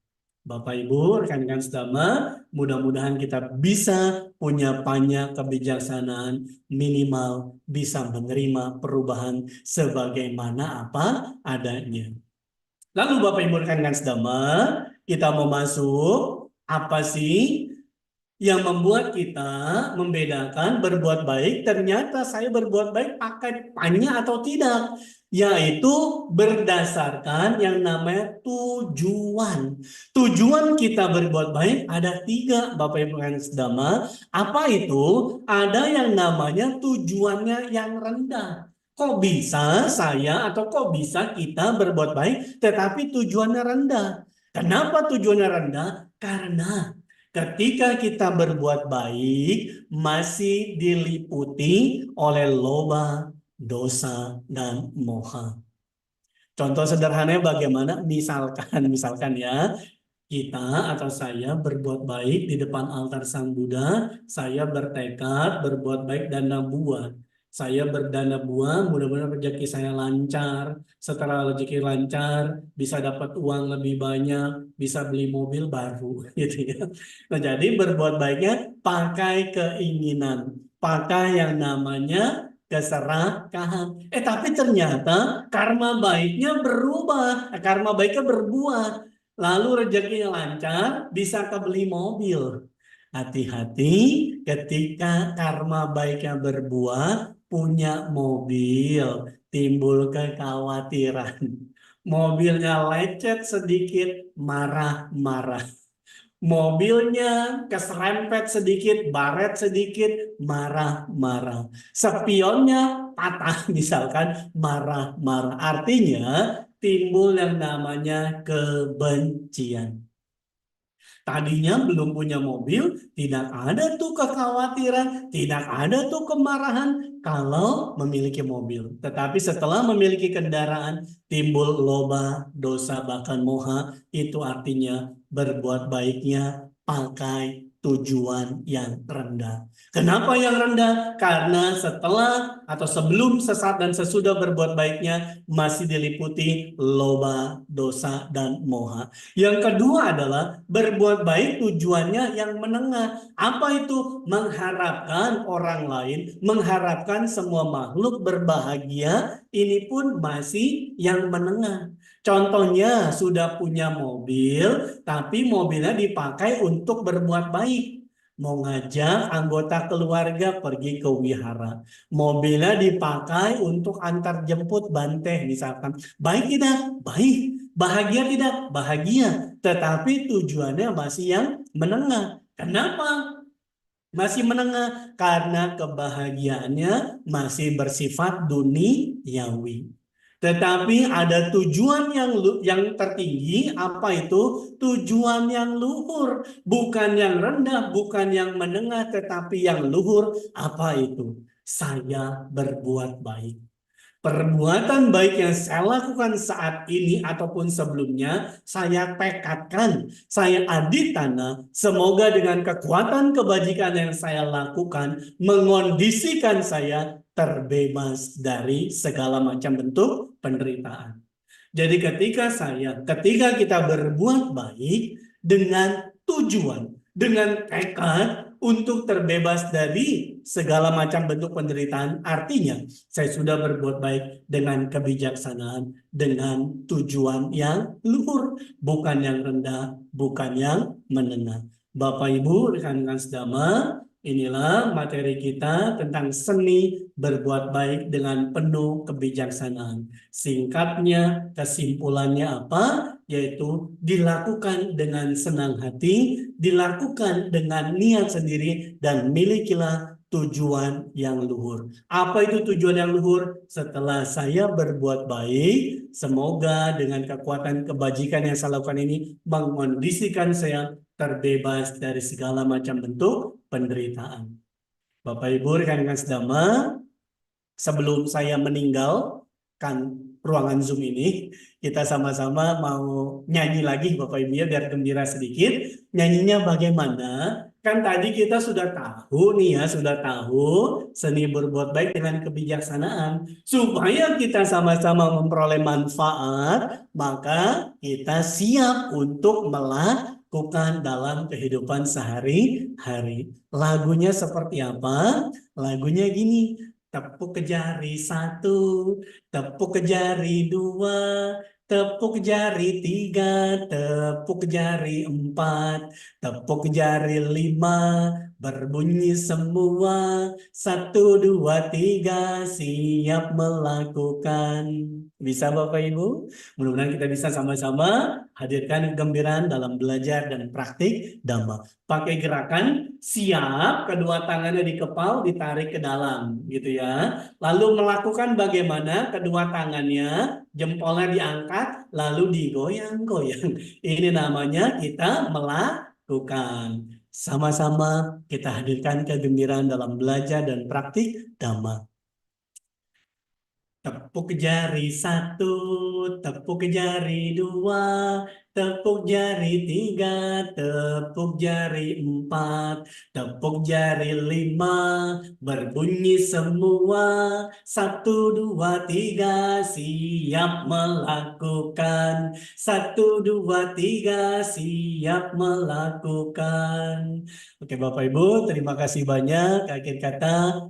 Bapak Ibu, rekan-rekan sedama, mudah-mudahan kita bisa punya panya kebijaksanaan, minimal bisa menerima perubahan sebagaimana apa adanya. Lalu Bapak Ibu rekan-rekan sedama, Kita mau masuk, apa sih yang membuat kita membedakan berbuat baik? Ternyata saya berbuat baik pakai pannya atau tidak, yaitu berdasarkan yang namanya tujuan. Tujuan kita berbuat baik ada 3, Bapak Ibu yang sedama. Apa itu? Ada yang namanya tujuannya yang rendah. Kok bisa saya atau kok bisa kita berbuat baik tetapi tujuannya rendah? Kenapa tujuannya rendah? Karena ketika kita berbuat baik masih diliputi oleh loba, dosa, dan moha. Contoh sederhananya bagaimana? Misalkan ya, kita atau saya berbuat baik di depan altar Sang Buddha, saya bertekad berbuat baik dana buah. Saya berdana buah, mudah-mudahan rezeki saya lancar. Setelah rezeki lancar, bisa dapat uang lebih banyak, bisa beli mobil baru, gitu ya. Nah, jadi berbuat baiknya pakai keinginan, pakai yang namanya keserakahan. Tapi ternyata karma baiknya berubah, karma baiknya berbuah. Lalu rezekinya lancar, bisa kebeli mobil. Hati-hati ketika karma baiknya berbuah, punya mobil, timbul kekhawatiran. Mobilnya lecet sedikit, marah-marah. Mobilnya keserempet sedikit, baret sedikit, marah-marah. Spionnya patah misalkan, marah-marah. Artinya timbul yang namanya kebencian. Tadinya belum punya mobil, tidak ada tuh kekhawatiran, tidak ada tuh kemarahan kalau memiliki mobil. Tetapi setelah memiliki kendaraan, timbul loba, dosa, bahkan moha. Itu artinya berbuat baiknya pakai tujuan yang rendah. Kenapa yang rendah? Karena setelah atau sebelum sesat dan sesudah berbuat baiknya masih diliputi loba, dosa, dan moha. Yang kedua adalah berbuat baik tujuannya yang menengah. Apa itu? Mengharapkan orang lain, mengharapkan semua makhluk berbahagia, ini pun masih yang menengah. Contohnya sudah punya mobil, tapi mobilnya dipakai untuk berbuat baik. Mau ngajak anggota keluarga pergi ke wihara. Mobilnya dipakai untuk antar jemput banteh misalkan. Baik tidak? Baik. Bahagia tidak? Bahagia. Tetapi tujuannya masih yang menengah. Kenapa masih menengah? Karena kebahagiaannya masih bersifat duniawi. Tetapi ada tujuan yang tertinggi, apa itu? Tujuan yang luhur, bukan yang rendah, bukan yang menengah, tetapi yang luhur. Apa itu? Saya berbuat baik. Perbuatan baik yang saya lakukan saat ini ataupun sebelumnya, saya tekadkan, saya aditana, semoga dengan kekuatan kebajikan yang saya lakukan, mengondisikan saya terbebas dari segala macam bentuk penderitaan. Jadi ketika kita berbuat baik dengan tujuan, dengan tekad untuk terbebas dari segala macam bentuk penderitaan, artinya saya sudah berbuat baik dengan kebijaksanaan, dengan tujuan yang luhur, bukan yang rendah, bukan yang menengah. Bapak Ibu, rekan-rekan sedama, inilah materi kita tentang seni berbuat baik dengan penuh kebijaksanaan. Singkatnya, kesimpulannya apa? Yaitu dilakukan dengan senang hati, dilakukan dengan niat sendiri, dan milikilah tujuan yang luhur. Apa itu tujuan yang luhur? Setelah saya berbuat baik, semoga dengan kekuatan kebajikan yang saya lakukan ini mengondisikan saya terbebas dari segala macam bentuk penderitaan. Bapak Ibu, rekan-rekan sedama, sebelum saya meninggalkan ruangan Zoom ini, kita sama-sama mau nyanyi lagi Bapak Ibu ya, biar gembira sedikit. Nyanyinya bagaimana? Kan tadi kita sudah tahu nih ya, sudah tahu seni berbuat baik dengan kebijaksanaan. Supaya kita sama-sama memperoleh manfaat, maka kita siap untuk melakukan dalam kehidupan sehari-hari. Lagunya seperti apa? Lagunya gini. Tepuk ke jari 1, tepuk ke jari 2, tepuk jari 3, tepuk jari 4, tepuk jari 5, berbunyi semua. 1, 2, 3, siap melakukan. Bisa Bapak Ibu? Mudah-mudahan kita bisa sama-sama hadirkan kegembiraan dalam belajar dan praktik Dhamma. Pakai gerakan siap, kedua tangannya dikepal, ditarik ke dalam, gitu ya. Lalu melakukan bagaimana? Kedua tangannya, jempolnya diangkat, lalu digoyang-goyang. Ini namanya kita melakukan. Sama-sama kita hadirkan kegembiraan dalam belajar dan praktik Dhamma. Tepuk jari 1, tepuk jari 2, tepuk jari 3, tepuk jari 4, tepuk jari 5, berbunyi semua. 1, 2, 3, siap melakukan. 1, 2, 3, siap melakukan. Oke Bapak Ibu, terima kasih banyak. Akhir kata,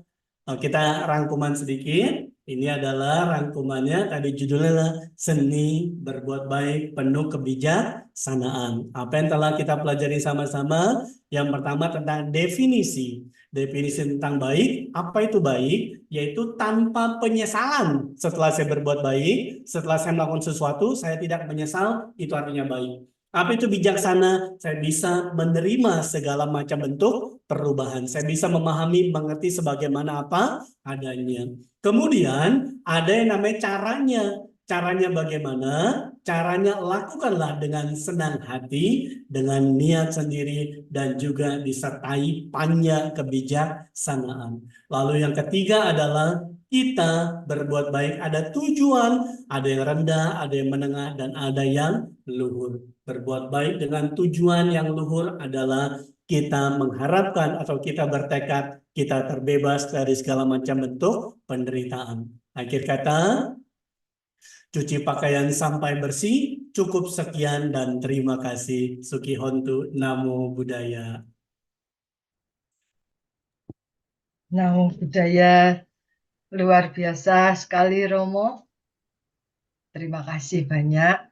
kita rangkuman sedikit. Ini adalah rangkumannya, tadi judulnya adalah Seni Berbuat Baik Penuh Kebijaksanaan. Apa yang telah kita pelajari sama-sama? Yang pertama tentang definisi. Definisi tentang baik, apa itu baik? Yaitu tanpa penyesalan. Setelah saya berbuat baik, setelah saya melakukan sesuatu, saya tidak menyesal, itu artinya baik. Apa itu bijaksana? Saya bisa menerima segala macam bentuk perubahan. Saya bisa memahami, mengerti sebagaimana apa adanya. Kemudian ada yang namanya caranya. Caranya bagaimana? Caranya lakukanlah dengan senang hati, dengan niat sendiri, dan juga disertai panja kebijaksanaan. Lalu yang ketiga adalah kita berbuat baik. Ada tujuan, ada yang rendah, ada yang menengah, dan ada yang luhur. Berbuat baik dengan tujuan yang luhur adalah kita mengharapkan atau kita bertekad kita terbebas dari segala macam bentuk penderitaan. Akhir kata, cuci pakaian sampai bersih, cukup sekian dan terima kasih. Suki Hontu, Namo Buddhaya. Namo Buddhaya, luar biasa sekali Romo. Terima kasih banyak.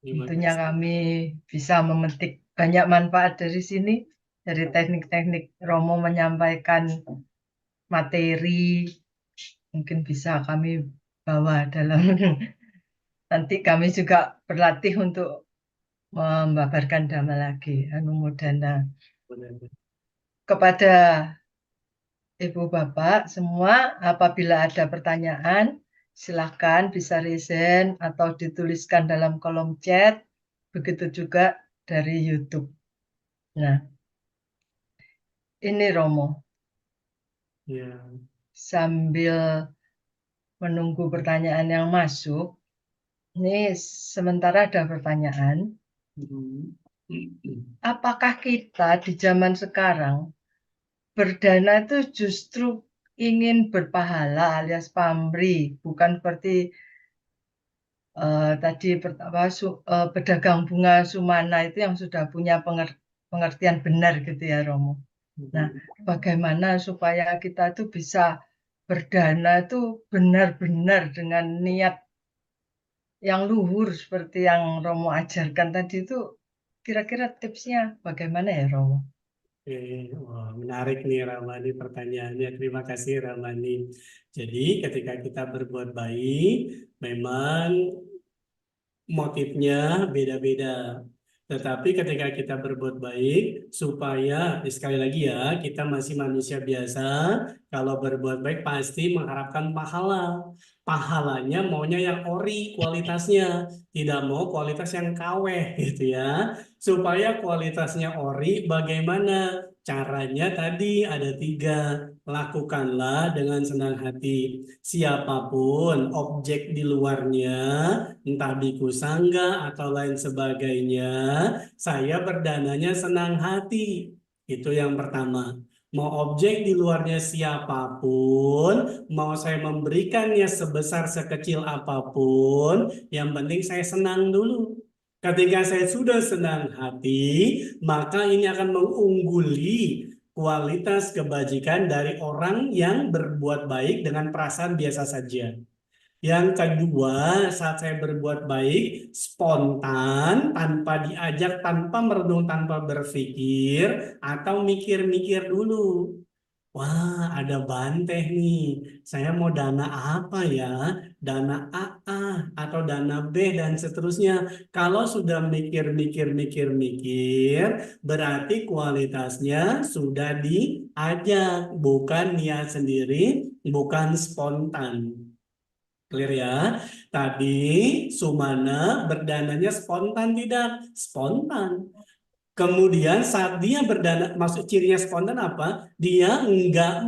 Tentunya kami bisa memetik banyak manfaat dari sini, dari teknik-teknik Romo menyampaikan materi, mungkin bisa kami bawa dalam nanti kami juga berlatih untuk membabarkan Dhamma lagi. Anumodana. Kepada Ibu Bapak semua, apabila ada pertanyaan, silahkan bisa raise atau dituliskan dalam kolom chat, begitu juga dari YouTube. Nah, ini Romo. Ya. Sambil menunggu pertanyaan yang masuk, ini sementara ada pertanyaan. Apakah kita di zaman sekarang berdana itu justru ingin berpahala alias pamrih, bukan seperti tadi pedagang bunga Sumana itu yang sudah punya pengertian benar gitu ya Romo. Nah, bagaimana supaya kita itu bisa berdana itu benar-benar dengan niat yang luhur seperti yang Romo ajarkan tadi itu, kira-kira tipsnya bagaimana ya Romo? Wah, menarik nih Ramani pertanyaannya. Terima kasih Ramani. Jadi ketika kita berbuat baik, memang motifnya beda-beda. Tetapi ketika kita berbuat baik, supaya sekali lagi ya, kita masih manusia biasa, kalau berbuat baik pasti mengharapkan pahala. Pahalanya maunya yang ori kualitasnya, tidak mau kualitas yang kaweh gitu ya. Supaya kualitasnya ori, bagaimana? Caranya tadi ada 3. Lakukanlah dengan senang hati. Siapapun objek di luarnya, entah biku sangga atau lain sebagainya, saya berdananya senang hati. Itu yang pertama. Mau objek di luarnya siapapun, mau saya memberikannya sebesar sekecil apapun, yang penting saya senang dulu. Ketika saya sudah senang hati, maka ini akan mengungguli kualitas kebajikan dari orang yang berbuat baik dengan perasaan biasa saja. Yang kedua, saat saya berbuat baik, spontan, tanpa diajak, tanpa merenung, tanpa berpikir, atau mikir-mikir dulu. Wah, ada banteh nih. Saya mau dana apa ya? Dana AA atau dana B dan seterusnya. Kalau sudah mikir, berarti kualitasnya sudah diajak, bukan niat sendiri, bukan spontan. Clear ya? Tadi Sumana berdananya spontan tidak? Spontan. Kemudian saat dia berdana, maksud cirinya spontan apa? Dia enggak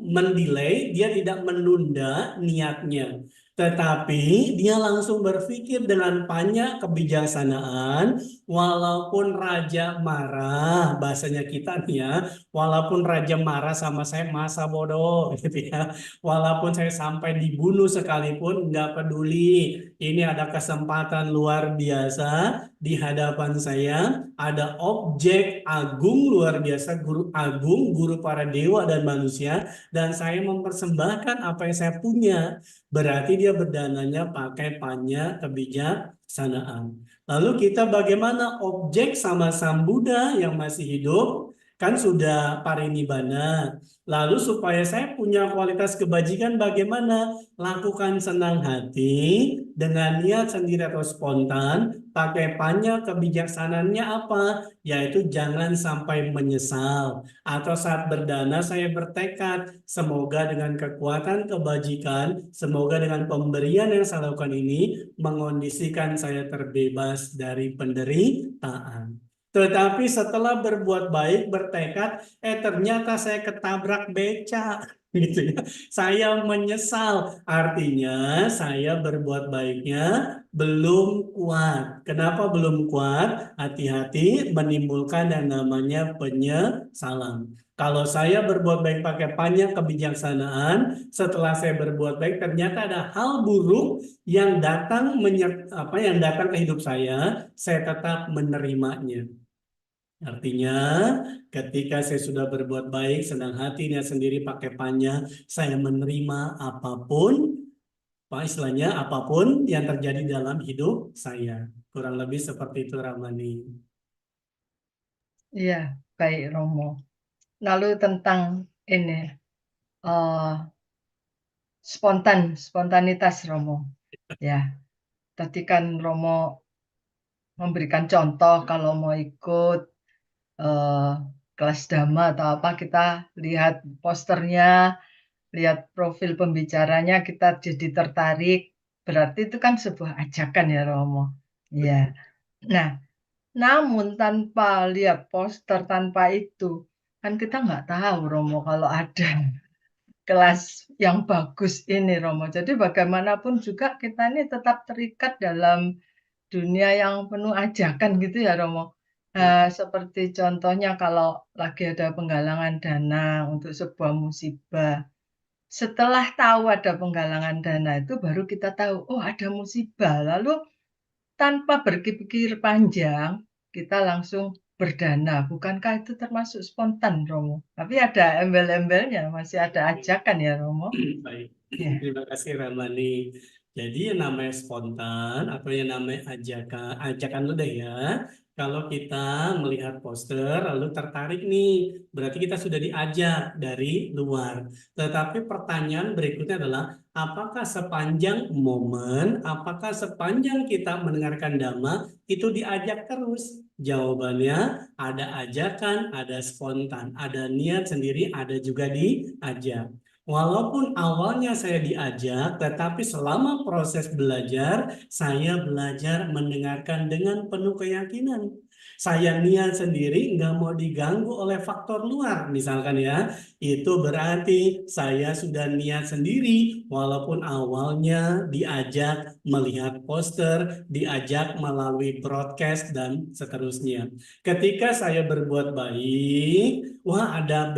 mendelay, dia tidak menunda niatnya. Tetapi dia langsung berpikir dengan banyak kebijaksanaan, walaupun raja marah, bahasanya kita nih ya, walaupun raja marah sama saya, masa bodoh, gitu ya. Walaupun saya sampai dibunuh sekalipun, enggak peduli. Ini ada kesempatan luar biasa di hadapan saya, ada objek agung luar biasa, guru agung, guru para dewa dan manusia, dan saya mempersembahkan apa yang saya punya. Berarti dia berdananya pakai panya kebijaksanaan. Lalu kita bagaimana objek sama Sang Buddha yang masih hidup, kan sudah parinibbana. Lalu supaya saya punya kualitas kebajikan bagaimana? Lakukan senang hati dengan niat sendiri atau spontan, pakai panya kebijaksanaannya apa? Yaitu jangan sampai menyesal. Atau saat berdana saya bertekad, semoga dengan kekuatan kebajikan, semoga dengan pemberian yang saya lakukan ini, mengondisikan saya terbebas dari penderitaan. Tetapi setelah berbuat baik, bertekad, ternyata saya ketabrak beca. Gitu ya. Saya menyesal, artinya saya berbuat baiknya belum kuat. Kenapa belum kuat? Hati-hati menimbulkan yang namanya penyesalan. Kalau saya berbuat baik pakai banyak kebijaksanaan, setelah saya berbuat baik ternyata ada hal buruk yang datang yang datang ke hidup saya tetap menerimanya. Artinya, ketika saya sudah berbuat baik, senang hati, niat sendiri pakai panya, saya menerima apapun, istilahnya apapun yang terjadi dalam hidup saya. Kurang lebih seperti itu, Ramani. Iya, baik Romo. Lalu tentang ini eh, spontanitas Romo. Ya, tadi kan Romo memberikan contoh kalau mau ikut kelas Dhamma atau apa, kita lihat posternya, lihat profil pembicaranya, kita jadi tertarik. Berarti itu kan sebuah ajakan ya Romo. Ya. Nah, namun tanpa lihat poster, tanpa itu, kan kita nggak tahu Romo kalau ada kelas yang bagus ini Romo. Jadi bagaimanapun juga kita ini tetap terikat dalam dunia yang penuh ajakan gitu ya Romo. Seperti contohnya kalau lagi ada penggalangan dana untuk sebuah musibah. Setelah tahu ada penggalangan dana itu baru kita tahu, oh ada musibah. Lalu tanpa berpikir panjang, kita langsung berdana. Bukankah itu termasuk spontan Romo? Tapi ada embel-embelnya, masih ada ajakan ya Romo. Baik, Ya. terima kasih Ramani. Jadi yang namanya spontan atau yang namanya ajakan lu deh ya. Kalau kita melihat poster lalu tertarik nih, berarti kita sudah diajak dari luar. Tetapi pertanyaan berikutnya adalah, apakah sepanjang momen, apakah sepanjang kita mendengarkan Dhamma itu diajak terus? Jawabannya ada ajakan, ada spontan, ada niat sendiri, ada juga diajak. Walaupun awalnya saya diajak, tetapi selama proses belajar, saya belajar mendengarkan dengan penuh keyakinan. Saya niat sendiri, nggak mau diganggu oleh faktor luar. Misalkan ya, itu berarti saya sudah niat sendiri, walaupun awalnya diajak melihat poster, diajak melalui broadcast, dan seterusnya. Ketika saya berbuat baik, wah ada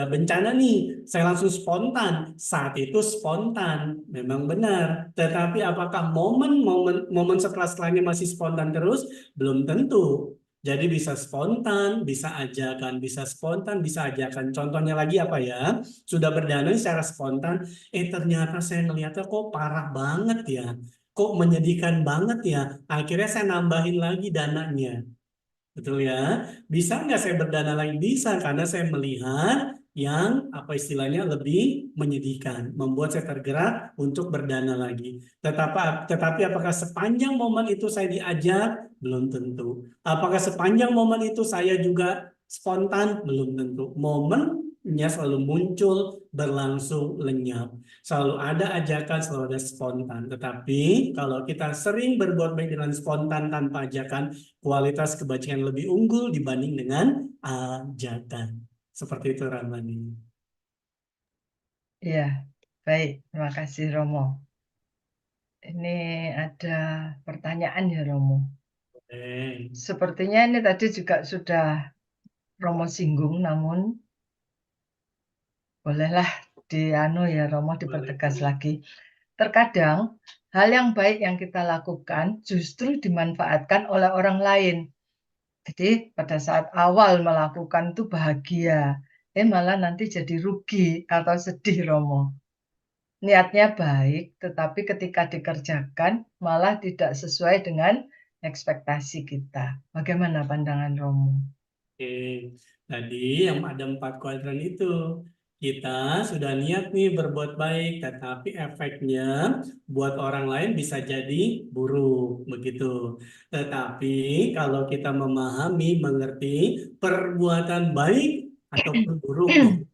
bencana nih, saya langsung spontan. Saat itu spontan, memang benar. Tetapi apakah momen setelah-setelahnya masih spontan terus? Belum tentu. Jadi bisa spontan, bisa ajakan, bisa spontan, bisa ajakan. Contohnya lagi apa ya? Sudah berdana secara spontan, ternyata saya ngeliatnya kok parah banget ya. Kok menyedihkan banget ya. Akhirnya saya nambahin lagi dananya. Betul ya. Bisa nggak saya berdana lagi? Bisa, karena saya melihat yang apa istilahnya lebih menyedihkan. Membuat saya tergerak untuk berdana lagi. Tetapi apakah sepanjang momen itu saya diajak? Belum tentu. Apakah sepanjang momen itu saya juga spontan? Belum tentu. Momennya selalu muncul, berlangsung, lenyap. Selalu ada ajakan, selalu ada spontan. Tetapi kalau kita sering berbuat baik dengan spontan tanpa ajakan, kualitas kebajikan lebih unggul dibanding dengan ajakan. Seperti itu Ramani. Iya, baik. Terima kasih Romo. Ini ada pertanyaan ya Romo. Sepertinya ini tadi juga sudah Romo singgung, namun bolehlah ya Romo dipertegas lagi. Terkadang hal yang baik yang kita lakukan justru dimanfaatkan oleh orang lain. Jadi pada saat awal melakukan itu bahagia, malah nanti jadi rugi atau sedih Romo. Niatnya baik, tetapi ketika dikerjakan malah tidak sesuai dengan ekspektasi kita. Bagaimana pandangan Romo? Oke, tadi yang ada 4 kuadran itu. Kita sudah niat nih berbuat baik, tetapi efeknya buat orang lain bisa jadi buruk, begitu. Tetapi kalau kita memahami, mengerti perbuatan baik ataupun buruk nih,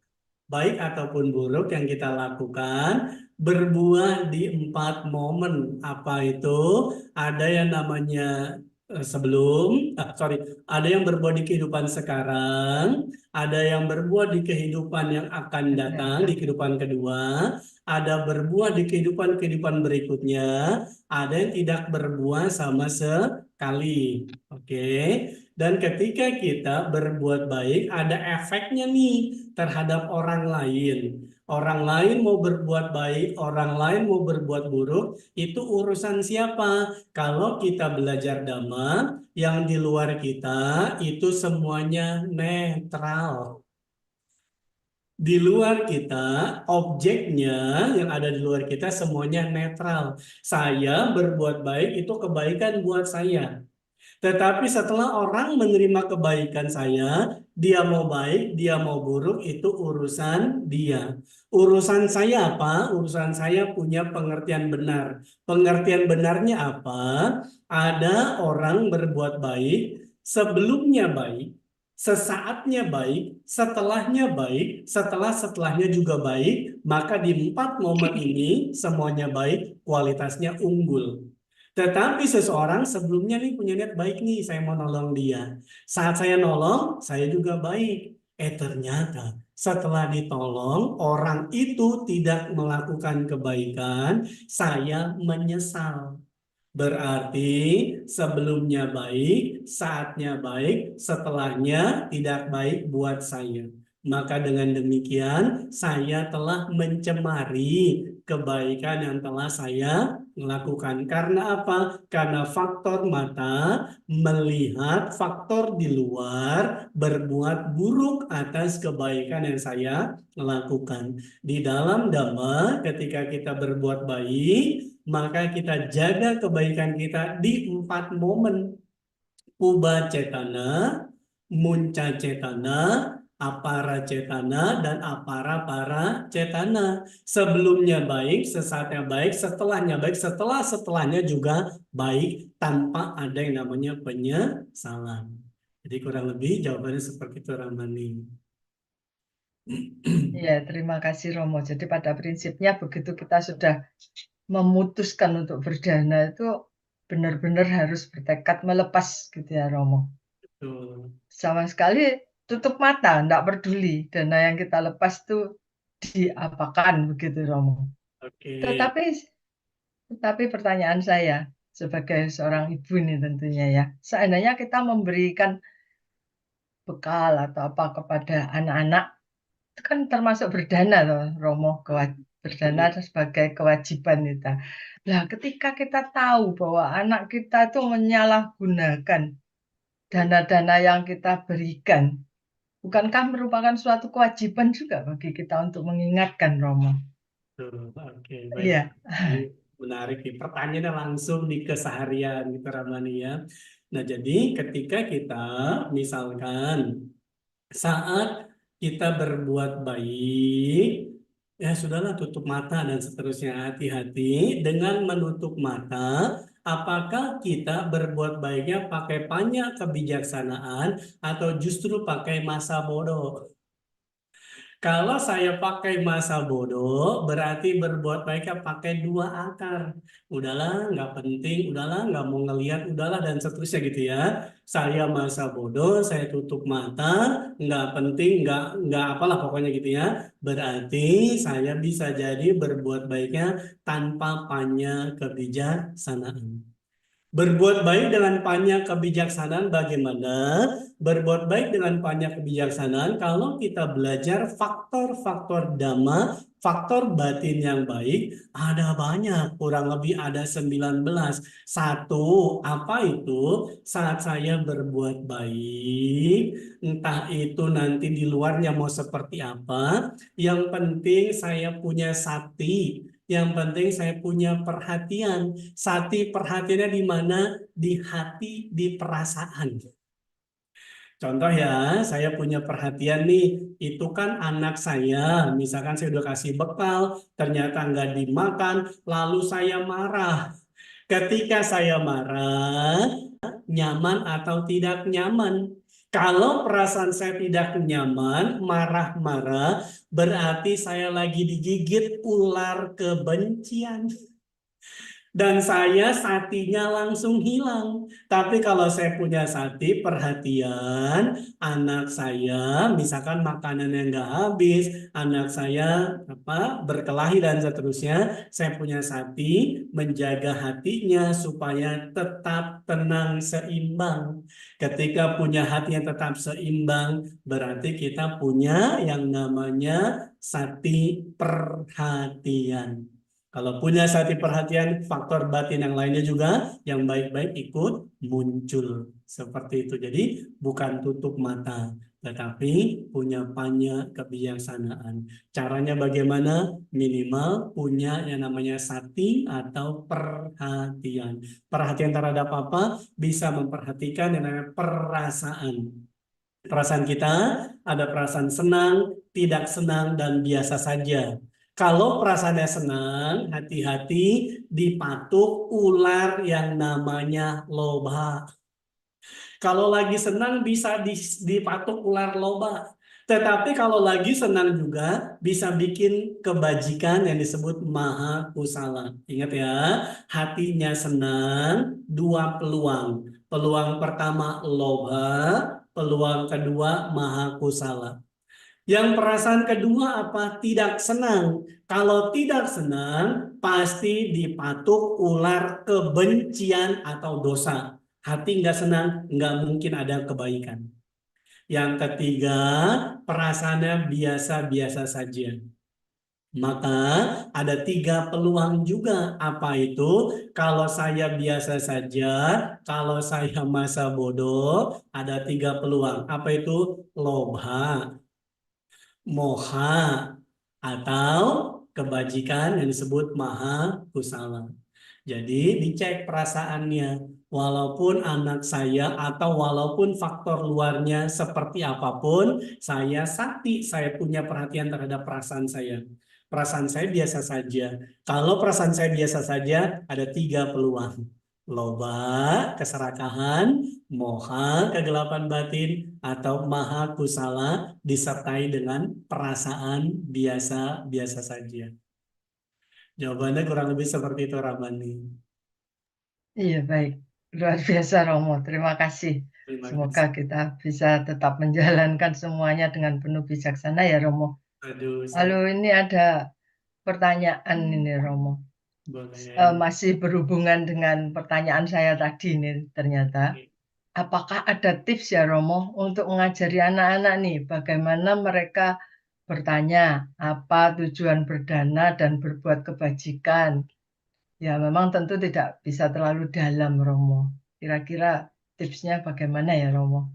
baik ataupun buruk yang kita lakukan berbuah di 4 momen. Apa itu? Ada yang namanya ada yang berbuah di kehidupan sekarang, ada yang berbuah di kehidupan yang akan datang, di kehidupan kedua, ada berbuah di kehidupan berikutnya, ada yang tidak berbuah sama sekali. Oke. Dan ketika kita berbuat baik, ada efeknya nih terhadap orang lain. Orang lain mau berbuat baik, orang lain mau berbuat buruk, itu urusan siapa? Kalau kita belajar Dhamma, yang di luar kita itu semuanya netral. Di luar kita, objeknya yang ada di luar kita semuanya netral. Saya berbuat baik itu kebaikan buat saya. Tetapi setelah orang menerima kebaikan saya, dia mau baik, dia mau buruk, itu urusan dia. Urusan saya apa? Urusan saya punya pengertian benar. Pengertian benarnya apa? Ada orang berbuat baik, sebelumnya baik, sesaatnya baik, setelahnya baik, setelahnya juga baik, maka di 4 momen ini semuanya baik, kualitasnya unggul. Tetapi seseorang sebelumnya nih punya niat baik nih, saya mau nolong dia. Saat saya nolong, saya juga baik. Ternyata setelah ditolong, orang itu tidak melakukan kebaikan, saya menyesal. Berarti sebelumnya baik, saatnya baik, setelahnya tidak baik buat saya. Maka dengan demikian saya telah mencemari kebaikan yang telah saya lakukan. Karena apa? Karena faktor mata melihat faktor di luar berbuat buruk atas kebaikan yang saya lakukan. Di dalam Dhamma ketika kita berbuat baik, maka kita jaga kebaikan kita di 4 momen. Puba cetana, munca cetana, apara cetana, dan apara para cetana. Sebelumnya baik, sesaatnya baik, setelahnya baik, setelahnya juga baik, tanpa ada yang namanya penyesalan. Jadi kurang lebih jawabannya seperti itu Ramani. Ya, terima kasih Romo. Jadi pada prinsipnya begitu kita sudah memutuskan untuk berdana itu benar-benar harus bertekad melepas gitu ya Romo. Betul. Sama sekali tutup mata, enggak peduli dana yang kita lepas itu diapakan begitu Romo. Oke. Tetapi pertanyaan saya sebagai seorang ibu ini tentunya ya, seandainya kita memberikan bekal atau apa kepada anak-anak, itu kan termasuk berdana loh Romo, berdana sebagai kewajiban kita. Nah, ketika kita tahu bahwa anak kita itu menyalahgunakan dana-dana yang kita berikan, bukankah merupakan suatu kewajiban juga bagi kita untuk mengingatkan Romo? Oke, baik. Iya, Ini menarik nih. Pertanyaannya langsung di keseharian gitu Ramani ya. Nah, jadi ketika kita misalkan saat kita berbuat baik, ya sudahlah tutup mata dan seterusnya. Hati-hati dengan menutup mata. Apakah kita berbuat baiknya pakai banyak kebijaksanaan atau justru pakai masa bodoh? Kalau saya pakai masa bodoh, berarti berbuat baiknya pakai dua akar. Udahlah, nggak penting, udahlah, nggak mau ngelihat, udahlah, dan seterusnya gitu ya. Saya masa bodoh, saya tutup mata, nggak penting, nggak apalah pokoknya gitu ya. Berarti saya bisa jadi berbuat baiknya tanpa banyak kebijaksanaan. Berbuat baik dengan banyak kebijaksanaan bagaimana? Berbuat baik dengan banyak kebijaksanaan kalau kita belajar faktor-faktor dhamma, faktor batin yang baik, ada banyak, kurang lebih ada 19. Satu, apa itu? Saat saya berbuat baik, entah itu nanti di luarnya mau seperti apa, yang penting saya punya sati, yang penting saya punya perhatian. Sati perhatiannya di mana? Di hati, di perasaan. Contoh ya, saya punya perhatian nih, itu kan anak saya, misalkan saya udah kasih bekal, ternyata nggak dimakan, lalu saya marah. Ketika saya marah, nyaman atau tidak nyaman? Kalau perasaan saya tidak nyaman, marah-marah, berarti saya lagi digigit ular kebencian. Dan saya satinya langsung hilang. Tapi kalau saya punya sati, perhatian, anak saya, misalkan makanannya nggak habis, anak saya berkelahi dan seterusnya, saya punya sati, menjaga hatinya supaya tetap tenang, seimbang. Ketika punya hati yang tetap seimbang, berarti kita punya yang namanya sati perhatian. Kalau punya sati perhatian, faktor batin yang lainnya juga yang baik-baik ikut muncul. Seperti itu. Jadi bukan tutup mata, tetapi punya banyak kebijaksanaan. Caranya bagaimana? Minimal punya yang namanya sati atau perhatian. Perhatian terhadap apa? Bisa memperhatikan yang namanya perasaan. Perasaan kita ada perasaan senang, tidak senang, dan biasa saja. Kalau perasaannya senang, hati-hati dipatuk ular yang namanya loba. Kalau lagi senang bisa dipatuk ular loba. Tetapi kalau lagi senang juga bisa bikin kebajikan yang disebut maha kusala. Ingat ya, hatinya senang, dua peluang. Peluang pertama loba, peluang kedua maha kusala. Yang perasaan kedua apa? Tidak senang. Kalau tidak senang, pasti dipatuk ular kebencian atau dosa. Hati nggak senang, nggak mungkin ada kebaikan. Yang ketiga, perasaannya biasa-biasa saja. Maka ada 3 peluang juga. Apa itu? Kalau saya biasa saja, kalau saya masa bodoh, ada 3 peluang. Apa itu? Lobha, moha, atau kebajikan yang disebut maha kusala. Jadi dicek perasaannya. Walaupun anak saya atau walaupun faktor luarnya seperti apapun, saya sakti, saya punya perhatian terhadap perasaan saya. Perasaan saya biasa saja. Kalau perasaan saya biasa saja, ada 3 peluang. Loba, keserakahan, moha, kegelapan batin, atau maha kusala disertai dengan perasaan biasa-biasa saja. Jawabannya kurang lebih seperti itu, Ramani. iya baik. Luar biasa Romo, terima kasih. Terima Semoga kasih. kita bisa tetap menjalankan semuanya dengan penuh bijaksana ya Romo. Aduh, Lalu ini ada pertanyaan ini Romo. boleh. Masih berhubungan dengan pertanyaan saya tadi ini ternyata. Apakah ada tips ya Romo untuk mengajari anak-anak nih bagaimana mereka bertanya apa tujuan berdana dan berbuat kebajikan? Ya memang tentu tidak bisa terlalu dalam Romo. Kira-kira tipsnya bagaimana ya Romo?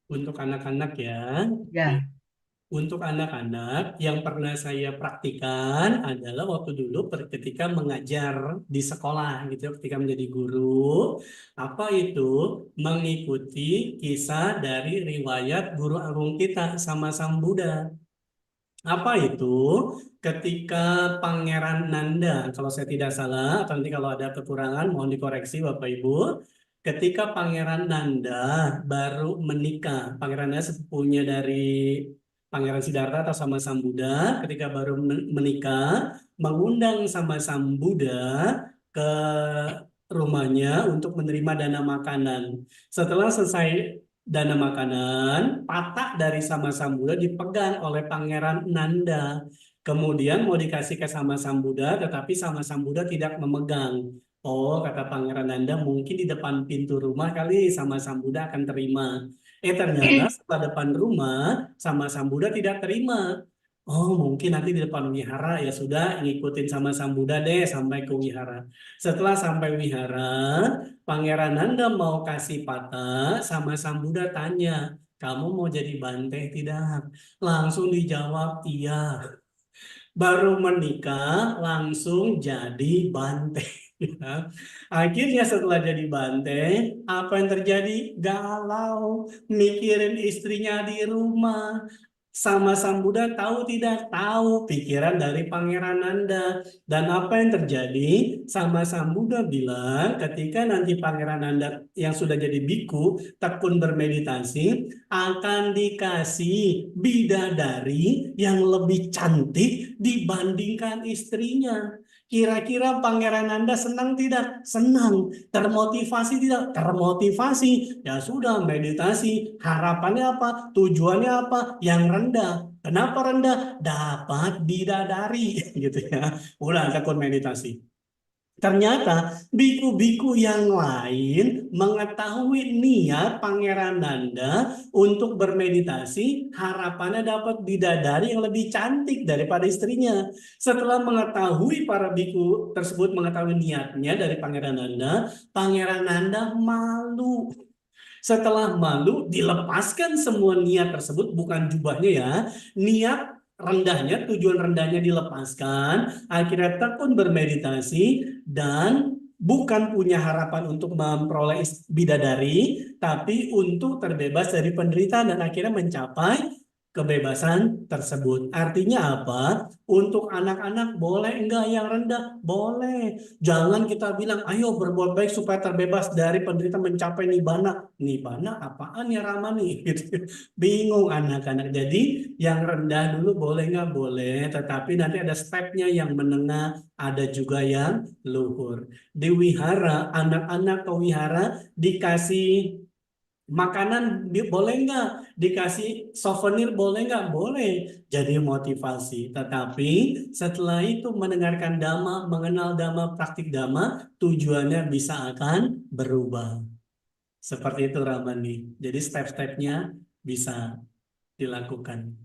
Untuk anak-anak ya. Ya, Untuk anak-anak yang pernah saya praktikan adalah waktu dulu ketika mengajar di sekolah gitu, ketika menjadi guru, apa itu mengikuti kisah dari riwayat guru agung kita sama Sang Buddha. Apa itu? Ketika Pangeran Nanda, kalau saya tidak salah, atau nanti kalau ada kekurangan mohon dikoreksi Bapak Ibu. Ketika Pangeran Nanda baru menikah, Pangeran Nanda sepupunya dari Pangeran Siddhartha atau sama Sang Buddha, ketika baru menikah, mengundang sama Sang Buddha ke rumahnya untuk menerima dana makanan. Setelah selesai dana makanan, patak dari Sama Sambuddha dipegang oleh Pangeran Nanda. Kemudian mau dikasih ke Sama Sambuddha, tetapi Sama Sambuddha tidak memegang. Oh, kata Pangeran Nanda, mungkin di depan pintu rumah kali Sama Sambuddha akan terima. Ternyata setelah depan rumah, Sama Sambuddha tidak terima. Oh, mungkin nanti di depan wihara ya sudah ngikutin Sama Sambuddha deh sampai ke wihara. Setelah sampai wihara, Pangeran Nanda mau kasih patah sama Sang Buddha tanya, kamu mau jadi banteng tidak? Langsung dijawab iya. Baru menikah langsung jadi banteng. Ya. Akhirnya setelah jadi banteng, apa yang terjadi? Galau, mikirin istrinya di rumah. Sama Sang Buddha tahu tidak? Tahu pikiran dari Pangeran Nanda. Dan apa yang terjadi? Sama Sang Buddha bilang ketika nanti Pangeran Nanda yang sudah jadi biku tekun bermeditasi akan dikasih bidadari yang lebih cantik dibandingkan istrinya. Kira-kira Pangeran Nanda senang tidak? Senang. Termotivasi tidak? Termotivasi. Ya sudah, meditasi. Harapannya apa? Tujuannya apa? Yang rendah. Kenapa rendah? Dapat bidadari. Gitu ya. Ulang tekun meditasi. Ternyata biku-biku yang lain mengetahui niat Pangeran Nanda untuk bermeditasi, harapannya dapat bidadari yang lebih cantik daripada istrinya. Setelah mengetahui para biku tersebut mengetahui niatnya dari Pangeran Nanda malu. Setelah malu, dilepaskan semua niat tersebut, bukan jubahnya ya, niat rendahnya, tujuan rendahnya dilepaskan, akhirnya tekun bermeditasi, dan bukan punya harapan untuk memperoleh bidadari, tapi untuk terbebas dari penderitaan dan akhirnya mencapai kebebasan tersebut. Artinya apa? Untuk anak-anak boleh enggak yang rendah? Boleh. Jangan kita bilang, ayo berbuat baik supaya terbebas dari penderitaan mencapai nibbana. Nibbana apaan ya Ramani? Gitu. Bingung anak-anak. Jadi yang rendah dulu boleh nggak? Boleh. Tetapi nanti ada stepnya yang menengah, ada juga yang luhur. Di wihara, anak-anak ke wihara dikasih makanan boleh nggak? Dikasih souvenir boleh nggak? Boleh. Jadi motivasi. Tetapi setelah itu mendengarkan dhamma, mengenal dhamma, praktik dhamma, tujuannya bisa akan berubah. Seperti itu Ramani. Jadi step-stepnya bisa dilakukan.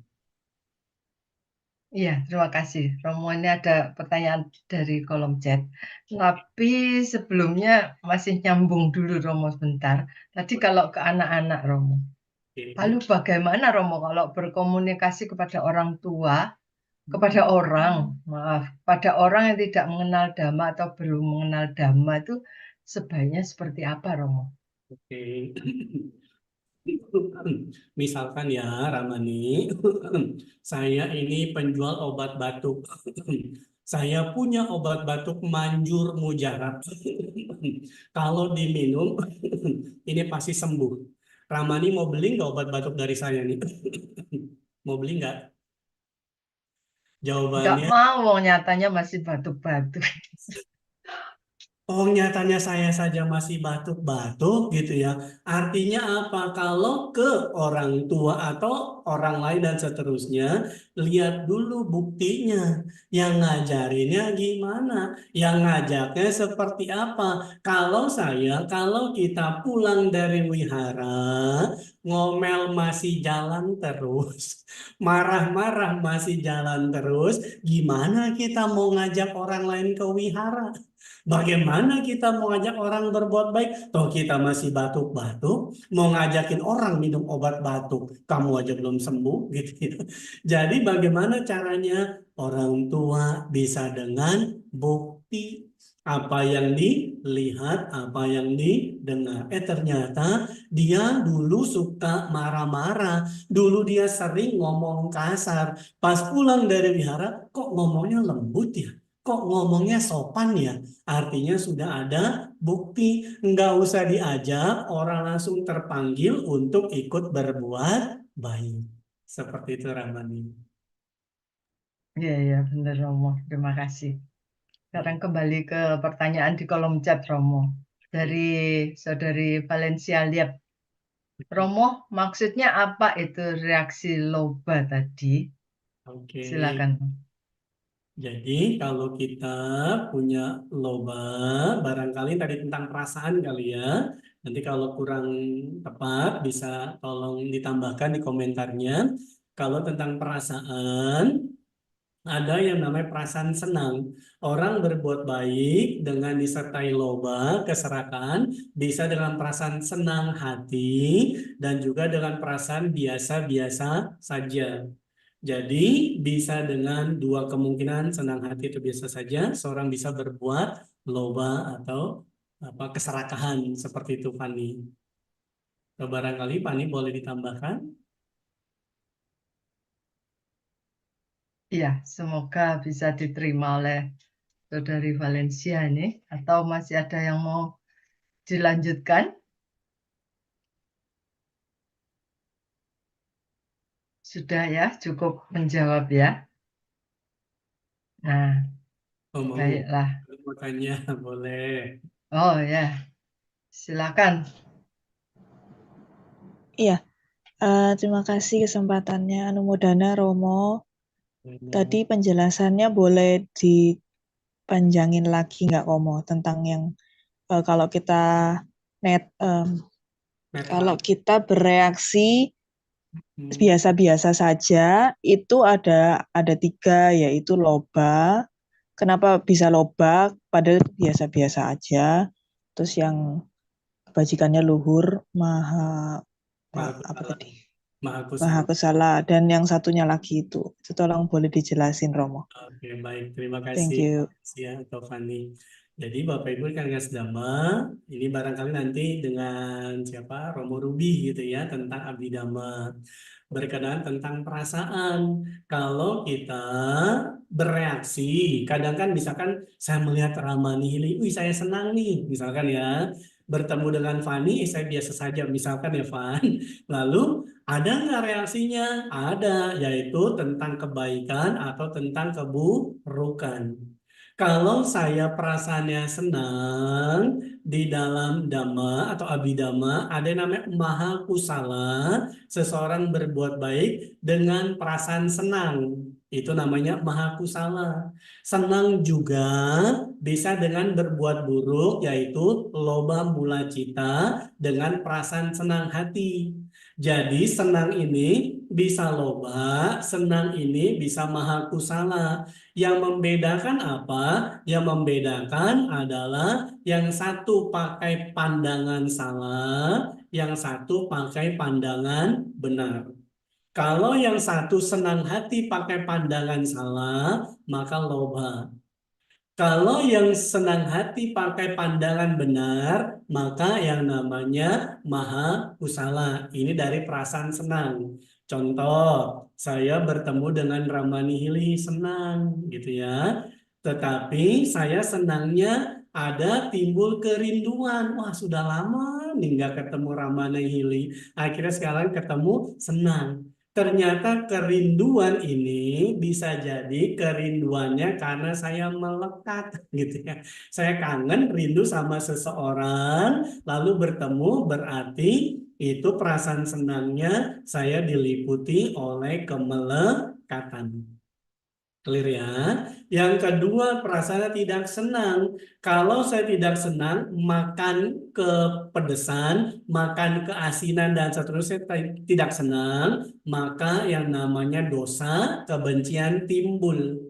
iya, terima kasih. Romo, ini ada pertanyaan dari kolom chat. Tapi sebelumnya masih nyambung dulu Romo sebentar. Tadi kalau ke anak-anak Romo. Lalu bagaimana Romo kalau berkomunikasi kepada orang tua, kepada orang yang tidak mengenal Dhamma atau belum mengenal Dhamma itu sebaiknya seperti apa Romo? Oke. Misalkan ya Ramani, saya ini penjual obat batuk. Saya punya obat batuk manjur mujarab. Kalau diminum, ini pasti sembuh. Ramani mau beli nggak obat batuk dari saya nih? Mau beli nggak? Nggak Jawabannya, mau, nyatanya masih batuk-batuk. oh nyatanya saya saja masih batuk-batuk gitu ya. Artinya apa? Kalau ke orang tua atau orang lain dan seterusnya, lihat dulu buktinya. Yang ngajarinnya gimana? Yang ngajaknya seperti apa? Kalau kita pulang dari wihara, ngomel masih jalan terus, marah-marah masih jalan terus, gimana kita mau ngajak orang lain ke wihara? Bagaimana kita mau ngajak orang berbuat baik? Toh kita masih batuk-batuk, mau ngajakin orang minum obat batuk, kamu aja belum sembuh gitu ya. Jadi bagaimana caranya? Orang tua bisa dengan bukti apa yang dilihat, apa yang didengar. Ternyata dia dulu suka marah-marah, dulu dia sering ngomong kasar. Pas pulang dari wihara, kok ngomongnya lembut ya? Kok ngomongnya sopan ya? Artinya sudah ada bukti, nggak usah diajak, orang langsung terpanggil untuk ikut berbuat baik. Seperti itu Ramani. Iya, iya, benar Romo. Terima kasih. Sekarang kembali ke pertanyaan di kolom chat Romo. Dari Saudari Valencia Liap. Romo, maksudnya apa itu reaksi loba tadi? Oke. Silakan. Jadi kalau kita punya loba, barangkali tadi tentang perasaan kali ya. Nanti kalau kurang tepat bisa tolong ditambahkan di komentarnya. Kalau tentang perasaan, ada yang namanya perasaan senang. Orang berbuat baik dengan disertai loba, keserakan, bisa dengan perasaan senang hati dan juga dengan perasaan biasa-biasa saja. Jadi bisa dengan dua kemungkinan, senang hati itu biasa saja, seorang bisa berbuat loba atau keserakahan seperti itu Fani. Barangkali Fani boleh ditambahkan. Iya, semoga bisa diterima oleh Saudari Valencia ini. Atau masih ada yang mau dilanjutkan? Sudah ya, cukup menjawab ya. Nah, Oh, mau baiklah. makanya boleh. Oh ya, silakan. Iya, terima kasih kesempatannya Anumodana Romo. Tadi penjelasannya boleh dipanjangin lagi nggak Romo tentang yang kalau kita kalau kita bereaksi biasa-biasa saja itu ada 3 yaitu loba. Kenapa bisa loba? Padahal itu biasa-biasa aja. Terus yang kebajikannya luhur, apa tadi? Maha Kusala. Dan yang satunya lagi itu tolong boleh dijelasin Romo. Oke, baik. Terima Thank kasih you. ya, Taufani. Jadi Bapak Ibu rekan Dhamma, ini barangkali nanti dengan siapa Romo Ruby gitu ya tentang Abdi Dhamma berkenaan tentang perasaan. Kalau kita bereaksi, kadang kan misalkan saya melihat Ramani Hili, wih saya senang nih, misalkan ya. Bertemu dengan Fani, saya biasa saja, misalkan ya Fan. Lalu ada nggak reaksinya? Ada, yaitu tentang kebaikan atau tentang keburukan. Kalau saya perasaannya senang di dalam Dhamma atau Abhidhamma, ada yang namanya Maha Kusala, seseorang berbuat baik dengan perasaan senang. Itu namanya Maha Kusala. Senang juga bisa dengan berbuat buruk, yaitu Loba Mula Cita dengan perasaan senang hati. Jadi senang ini bisa loba, senang ini bisa maha kusala. Yang membedakan apa? Yang membedakan adalah yang satu pakai pandangan salah, yang satu pakai pandangan benar. Kalau yang satu senang hati pakai pandangan salah, maka loba. Kalau yang senang hati pakai pandangan benar, maka yang namanya maha kusala. Ini dari perasaan senang. Contoh, saya bertemu dengan Ramani Hili senang gitu ya. Tetapi saya senangnya ada timbul kerinduan. Wah, sudah lama nih nggak ketemu Ramani Hili. Akhirnya sekarang ketemu senang. Ternyata kerinduan ini bisa jadi kerinduannya karena saya melekat gitu ya. Saya kangen rindu sama seseorang, lalu bertemu berarti itu perasaan senangnya saya diliputi oleh kemelekatan. Clear ya. Yang kedua, perasaan tidak senang. Kalau saya tidak senang, makan kepedesan, makan keasinan, dan seterusnya tidak senang, maka yang namanya dosa, kebencian timbul.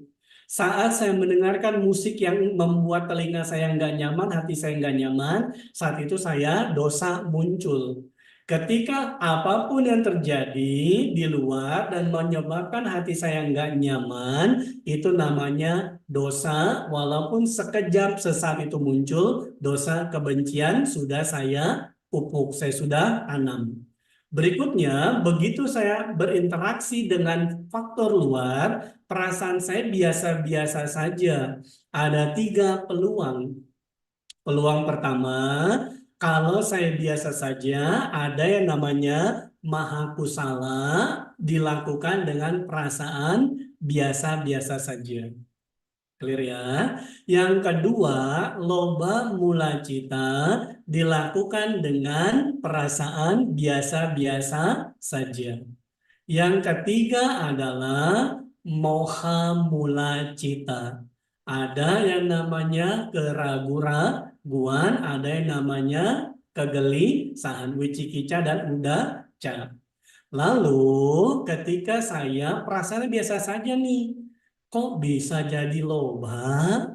Saat saya mendengarkan musik yang membuat telinga saya nggak nyaman, hati saya nggak nyaman, saat itu saya dosa muncul. Ketika apapun yang terjadi di luar dan menyebabkan hati saya nggak nyaman, itu namanya dosa, walaupun sekejap sesaat itu muncul, dosa kebencian sudah saya pupuk, saya sudah tanam. Berikutnya, begitu saya berinteraksi dengan faktor luar, perasaan saya biasa-biasa saja. Ada 3 peluang. Peluang pertama, kalau saya biasa saja, ada yang namanya maha kusala dilakukan dengan perasaan biasa-biasa saja. Clear ya. Yang kedua, loba mula cita dilakukan dengan perasaan biasa-biasa saja. Yang ketiga adalah moha mula cita. Ada yang namanya keraguan-raguan, ada yang namanya kegelisahan, wicikica dan udaca. Lalu ketika saya perasaannya biasa saja nih, kok bisa jadi loba,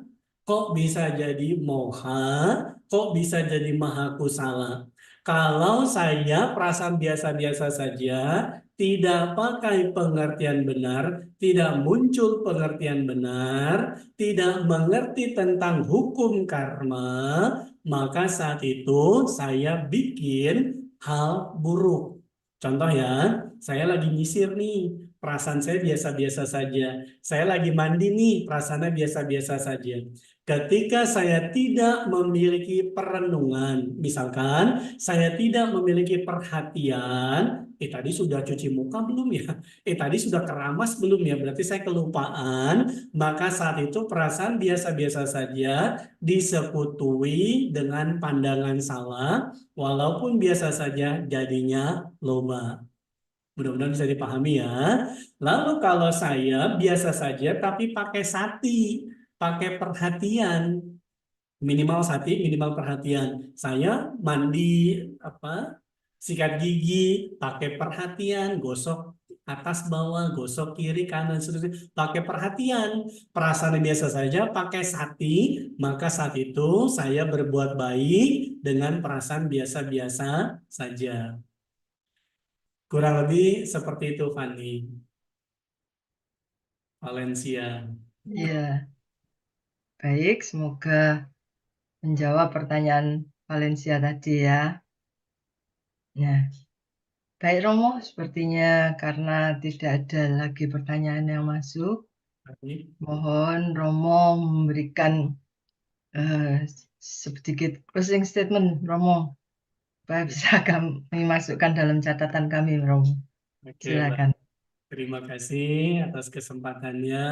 kok bisa jadi moha, kok bisa jadi maha kusala. Kalau saya perasaan biasa-biasa saja, tidak pakai pengertian benar, tidak muncul pengertian benar, tidak mengerti tentang hukum karma, maka saat itu saya bikin hal buruk. Contoh ya, saya lagi nyisir nih, perasaan saya biasa-biasa saja. Saya lagi mandi nih, perasaannya biasa-biasa saja. Ketika saya tidak memiliki perenungan, misalkan saya tidak memiliki perhatian, tadi sudah cuci muka belum ya? Tadi sudah keramas belum ya? Berarti saya kelupaan, maka saat itu perasaan biasa-biasa saja disekutui dengan pandangan salah, walaupun biasa saja jadinya loba. Mudah-mudahan bisa dipahami ya. Lalu kalau saya biasa saja tapi pakai sati, pakai perhatian, minimal sati, minimal perhatian. Saya mandi sikat gigi, pakai perhatian, gosok atas bawah, gosok kiri kanan, seterusnya, pakai perhatian. Perasaan biasa saja, pakai sati, maka saat itu saya berbuat baik dengan perasaan biasa-biasa saja. Kurang lebih seperti itu, Fanny. Valencia. Ya, baik. Semoga menjawab pertanyaan Valencia tadi ya. Nah, baik Romo, sepertinya karena tidak ada lagi pertanyaan yang masuk, mohon Romo memberikan sedikit closing statement, Romo, supaya bisa kami masukkan dalam catatan kami, Romo. Silakan. Terima kasih atas kesempatannya.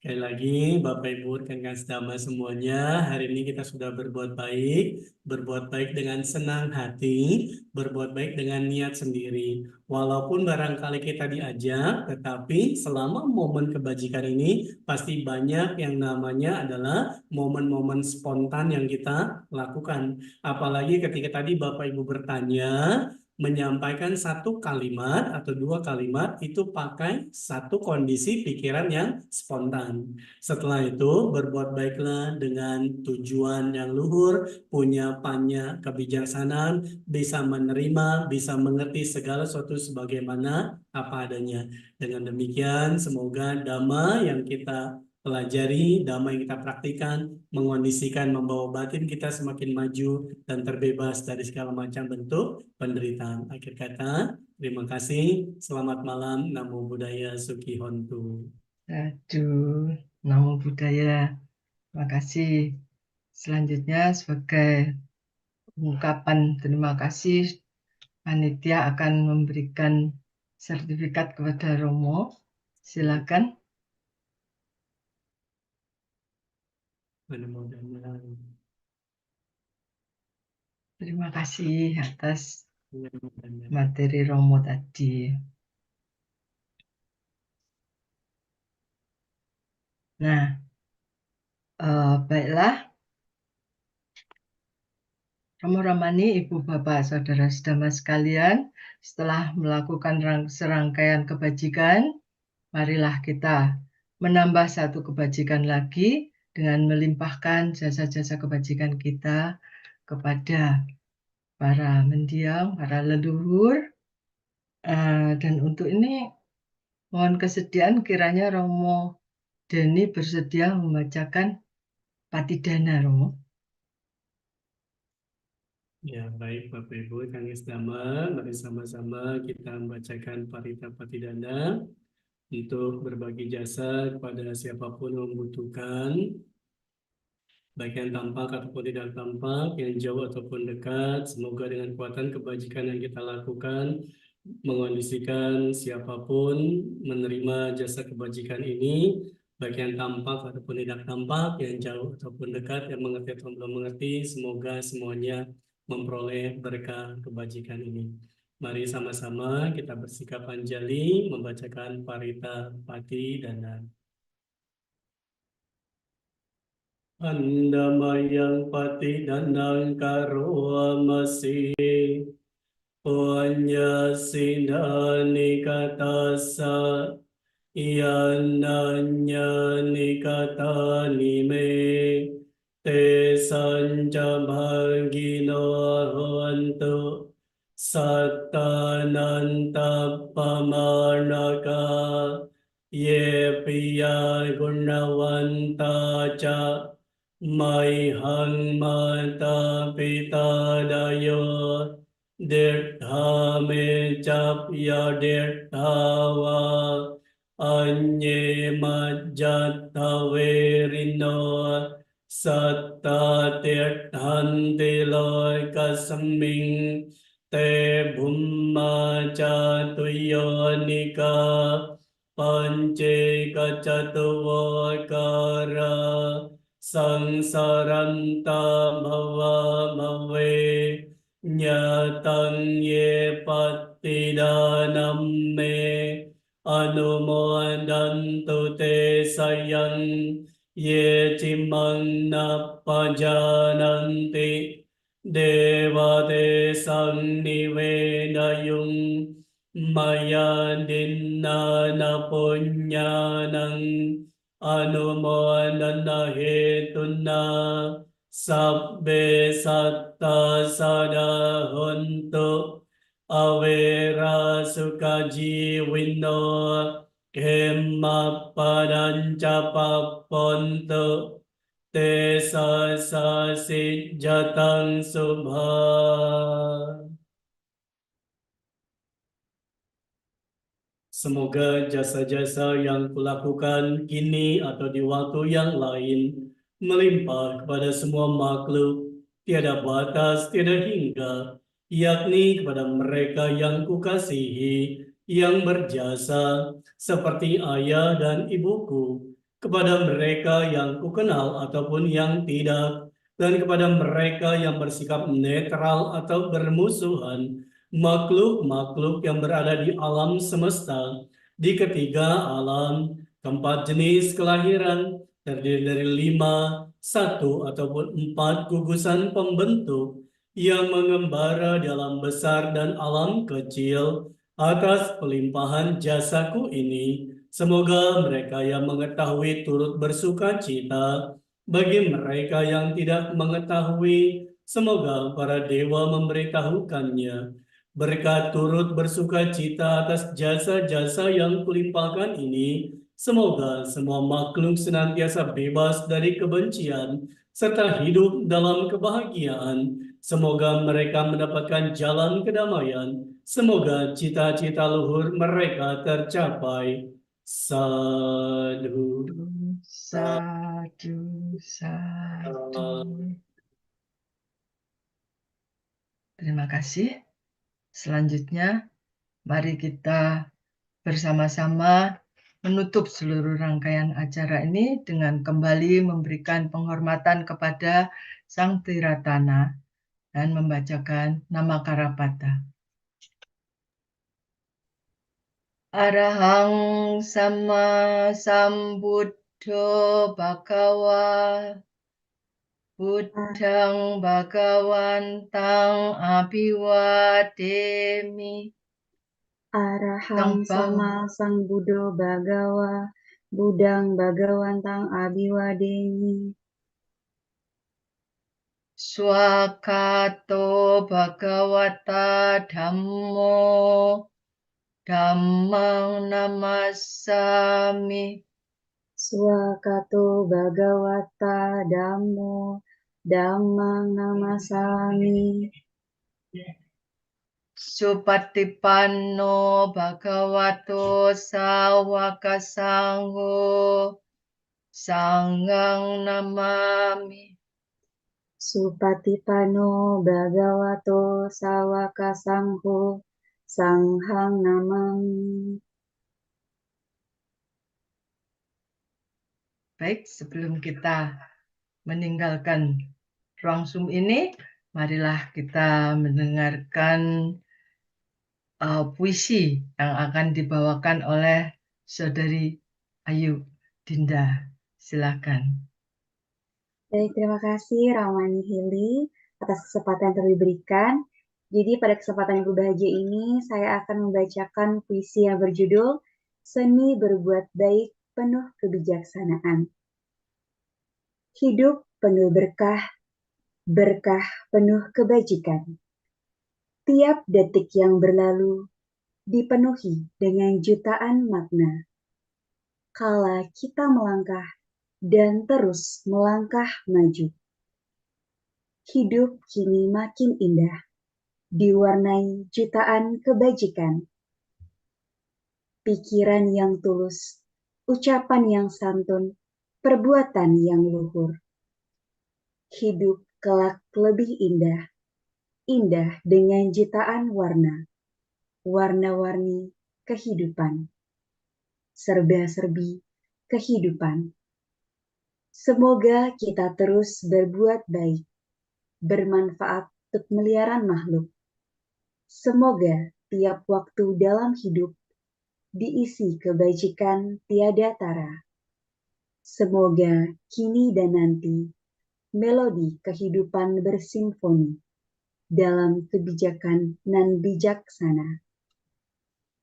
Sekali lagi, Bapak Ibu rekan sedama semuanya, hari ini kita sudah berbuat baik dengan senang hati, berbuat baik dengan niat sendiri. Walaupun barangkali kita diajak, tetapi selama momen kebajikan ini pasti banyak yang namanya adalah momen-momen spontan yang kita lakukan. Apalagi ketika tadi Bapak Ibu bertanya, menyampaikan satu kalimat atau 2 kalimat itu pakai satu kondisi pikiran yang spontan. Setelah itu berbuat baiklah dengan tujuan yang luhur, punya banyak kebijaksanaan, bisa menerima, bisa mengerti segala sesuatu sebagaimana apa adanya. Dengan demikian semoga dhamma yang kita pelajari, dhamma yang kita praktikan, mengondisikan, membawa batin kita semakin maju dan terbebas dari segala macam bentuk penderitaan. Akhir kata, terima kasih. Selamat malam. Namo Buddhaya Sukhi Hontu. Aduh, Namo Buddhaya. Terima kasih. Selanjutnya sebagai ungkapan terima kasih, panitia akan memberikan sertifikat kepada Romo. Silakan. Terima kasih atas materi Romo tadi. Nah, baiklah. Romo Ramani, Ibu Bapak, Saudara-saudara sekalian, setelah melakukan serangkaian kebajikan, marilah kita menambah satu kebajikan lagi dengan melimpahkan jasa-jasa kebajikan kita kepada para mendiang, para leluhur. Dan untuk ini mohon kesediaan kiranya Romo Deni bersedia membacakan Patidana, Romo. Ya, baik Bapak Ibu, Kang Isdama, mari sama-sama kita membacakan Parita Patidana untuk berbagi jasa kepada siapapun yang membutuhkan, baik yang tampak ataupun tidak tampak, yang jauh ataupun dekat. Semoga dengan kekuatan kebajikan yang kita lakukan, mengondisikan siapapun menerima jasa kebajikan ini, baik yang tampak ataupun tidak tampak, yang jauh ataupun dekat, yang mengerti ataupun belum mengerti, semoga semuanya memperoleh berkah kebajikan ini. Mari sama-sama kita bersikap anjali membacakan Parita Patidana. Andamayang Patidanang Karuamasi Punya Sinani Katasa Yananya Nikata Nime Te Sanjabhagino Hoantu Sattananta Pamanaka Ye Piya Gunavanta Cha Maihang Mata Pita Dayo Dirtha Me Chapya Dirthawa Anye Majjata Verino Satta Tirthanti Loy Kasming Te Bhumma Chatuyo Nika Panche Kachatuvakara Sangsaranta Bhava Bhave Nyatang Ye Patidanam Me Anumodantu Te Sayang Ye Cimang Napajananti Deva Te Sang Nivedayung Maya Dinna Napunyanang Anumodana Hetuna Sabbe Satta Sada Hontu Avera Sukajiwino Kemma Padanca Papontu Te Sasa Sijatang Subha. Semoga jasa-jasa yang kulakukan kini atau di waktu yang lain melimpah kepada semua makhluk, tiada batas, tiada hingga, yakni kepada mereka yang kukasihi, yang berjasa seperti ayah dan ibuku, kepada mereka yang kukenal ataupun yang tidak, dan kepada mereka yang bersikap netral atau bermusuhan, makhluk-makhluk yang berada di alam semesta, di ketiga alam, keempat jenis kelahiran, terdiri dari 5, 1 ataupun 4 gugusan pembentuk yang mengembara di alam besar dan alam kecil atas pelimpahan jasaku ini. Semoga mereka yang mengetahui turut bersuka cita. Bagi mereka yang tidak mengetahui, semoga para dewa memberitahukannya. Berkat turut bersuka cita atas jasa-jasa yang kulimpahkan ini, semoga semua makhluk senantiasa bebas dari kebencian serta hidup dalam kebahagiaan. Semoga mereka mendapatkan jalan kedamaian. Semoga cita-cita luhur mereka tercapai. Sadhu. Sadu, sadu. Terima kasih. Selanjutnya, mari kita bersama-sama menutup seluruh rangkaian acara ini dengan kembali memberikan penghormatan kepada Sang Tiratana dan membacakan nama Karapata. Arahang Sama Sambuddho Bhagawa Buddhang Bhagawantang Abhiwademi. Arahang sama Sang Buddha Bhagawa Budang Bagawantang Abiwadeni. Swakato Bhagavata Dhammo Dhammang Namasami. Swakato Bhagawata Dhammo Dhammang Namasami. Supatipanno Bhagavato Sawaka Sangho Sanghang Namami. Supatipano Bhagavato Sawaka Sangho Sanghang Namami. Baik, sebelum kita meninggalkan ruang Zoom ini, marilah kita mendengarkan puisi yang akan dibawakan oleh Saudari Ayu Dinda. Silakan. Baik, terima kasih Ramani Hili atas kesempatan yang diberikan. Jadi pada kesempatan yang berbahagia ini, saya akan membacakan puisi yang berjudul Seni Berbuat Baik Penuh Kebijaksanaan. Hidup penuh berkah, berkah penuh kebajikan. Tiap detik yang berlalu dipenuhi dengan jutaan makna. Kala kita melangkah dan terus melangkah maju. Hidup kini makin indah, diwarnai jutaan kebajikan. Pikiran yang tulus, ucapan yang santun, perbuatan yang luhur. Hidup kelak lebih indah, indah dengan jutaan warna, warna-warni kehidupan, serba-serbi kehidupan. Semoga kita terus berbuat baik, bermanfaat untuk miliaran makhluk. Semoga tiap waktu dalam hidup diisi kebajikan tiada tara. Semoga kini dan nanti melodi kehidupan bersimfoni dalam kebijakan nan bijaksana.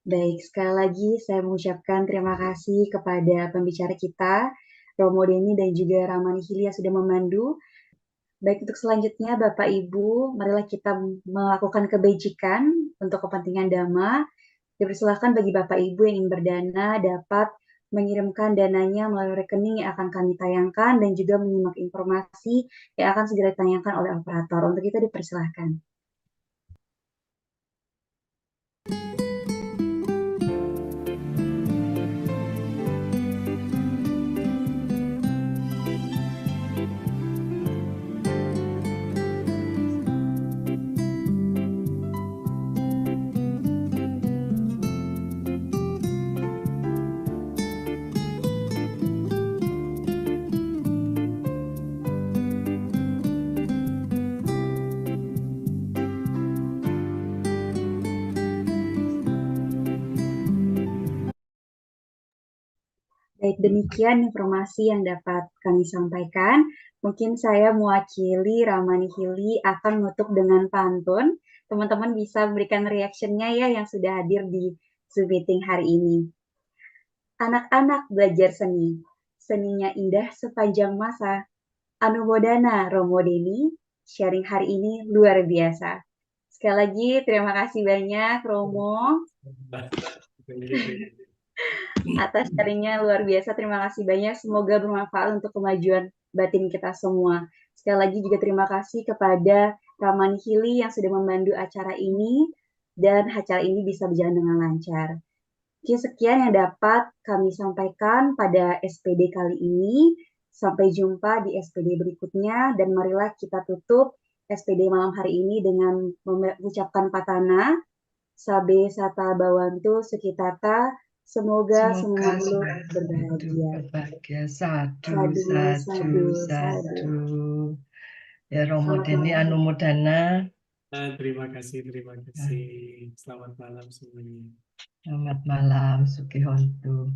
Baik, sekali lagi saya mengucapkan terima kasih kepada pembicara kita, Romo Deni dan juga Ramani Hili yang sudah memandu. Baik, untuk selanjutnya Bapak Ibu, marilah kita melakukan kebajikan untuk kepentingan Dhamma. Dipersilakan bagi Bapak Ibu yang ingin berdana dapat mengirimkan dananya melalui rekening yang akan kami tayangkan dan juga menyimak informasi yang akan segera ditanyakan oleh operator. Untuk itu dipersilahkan. Baik, demikian informasi yang dapat kami sampaikan. Mungkin saya mewakili Ramani Hili akan menutup dengan pantun. Teman-teman bisa memberikan reaksinya ya yang sudah hadir di Zoom meeting hari ini. Anak-anak belajar seni. Seninya indah sepanjang masa. Anumodana Romo Deni, sharing hari ini luar biasa. Sekali lagi terima kasih banyak Romo. Atas sharingnya luar biasa, terima kasih banyak. Semoga bermanfaat untuk kemajuan batin kita semua. Sekali lagi juga terima kasih kepada Ramani Hili yang sudah memandu acara ini dan acara ini bisa berjalan dengan lancar. Oke, sekian yang dapat kami sampaikan pada SPD kali ini. Sampai jumpa di SPD berikutnya dan marilah kita tutup SPD malam hari ini dengan mengucapkan patana. Sabe sata bawantu sekitata. Semoga semua makhluk berbahagia. Sadu, sadu. Ya Romo Selamat Deni malam. Anumodana. Terima kasih, terima kasih. Selamat malam semuanya. Selamat malam, Sukihontu.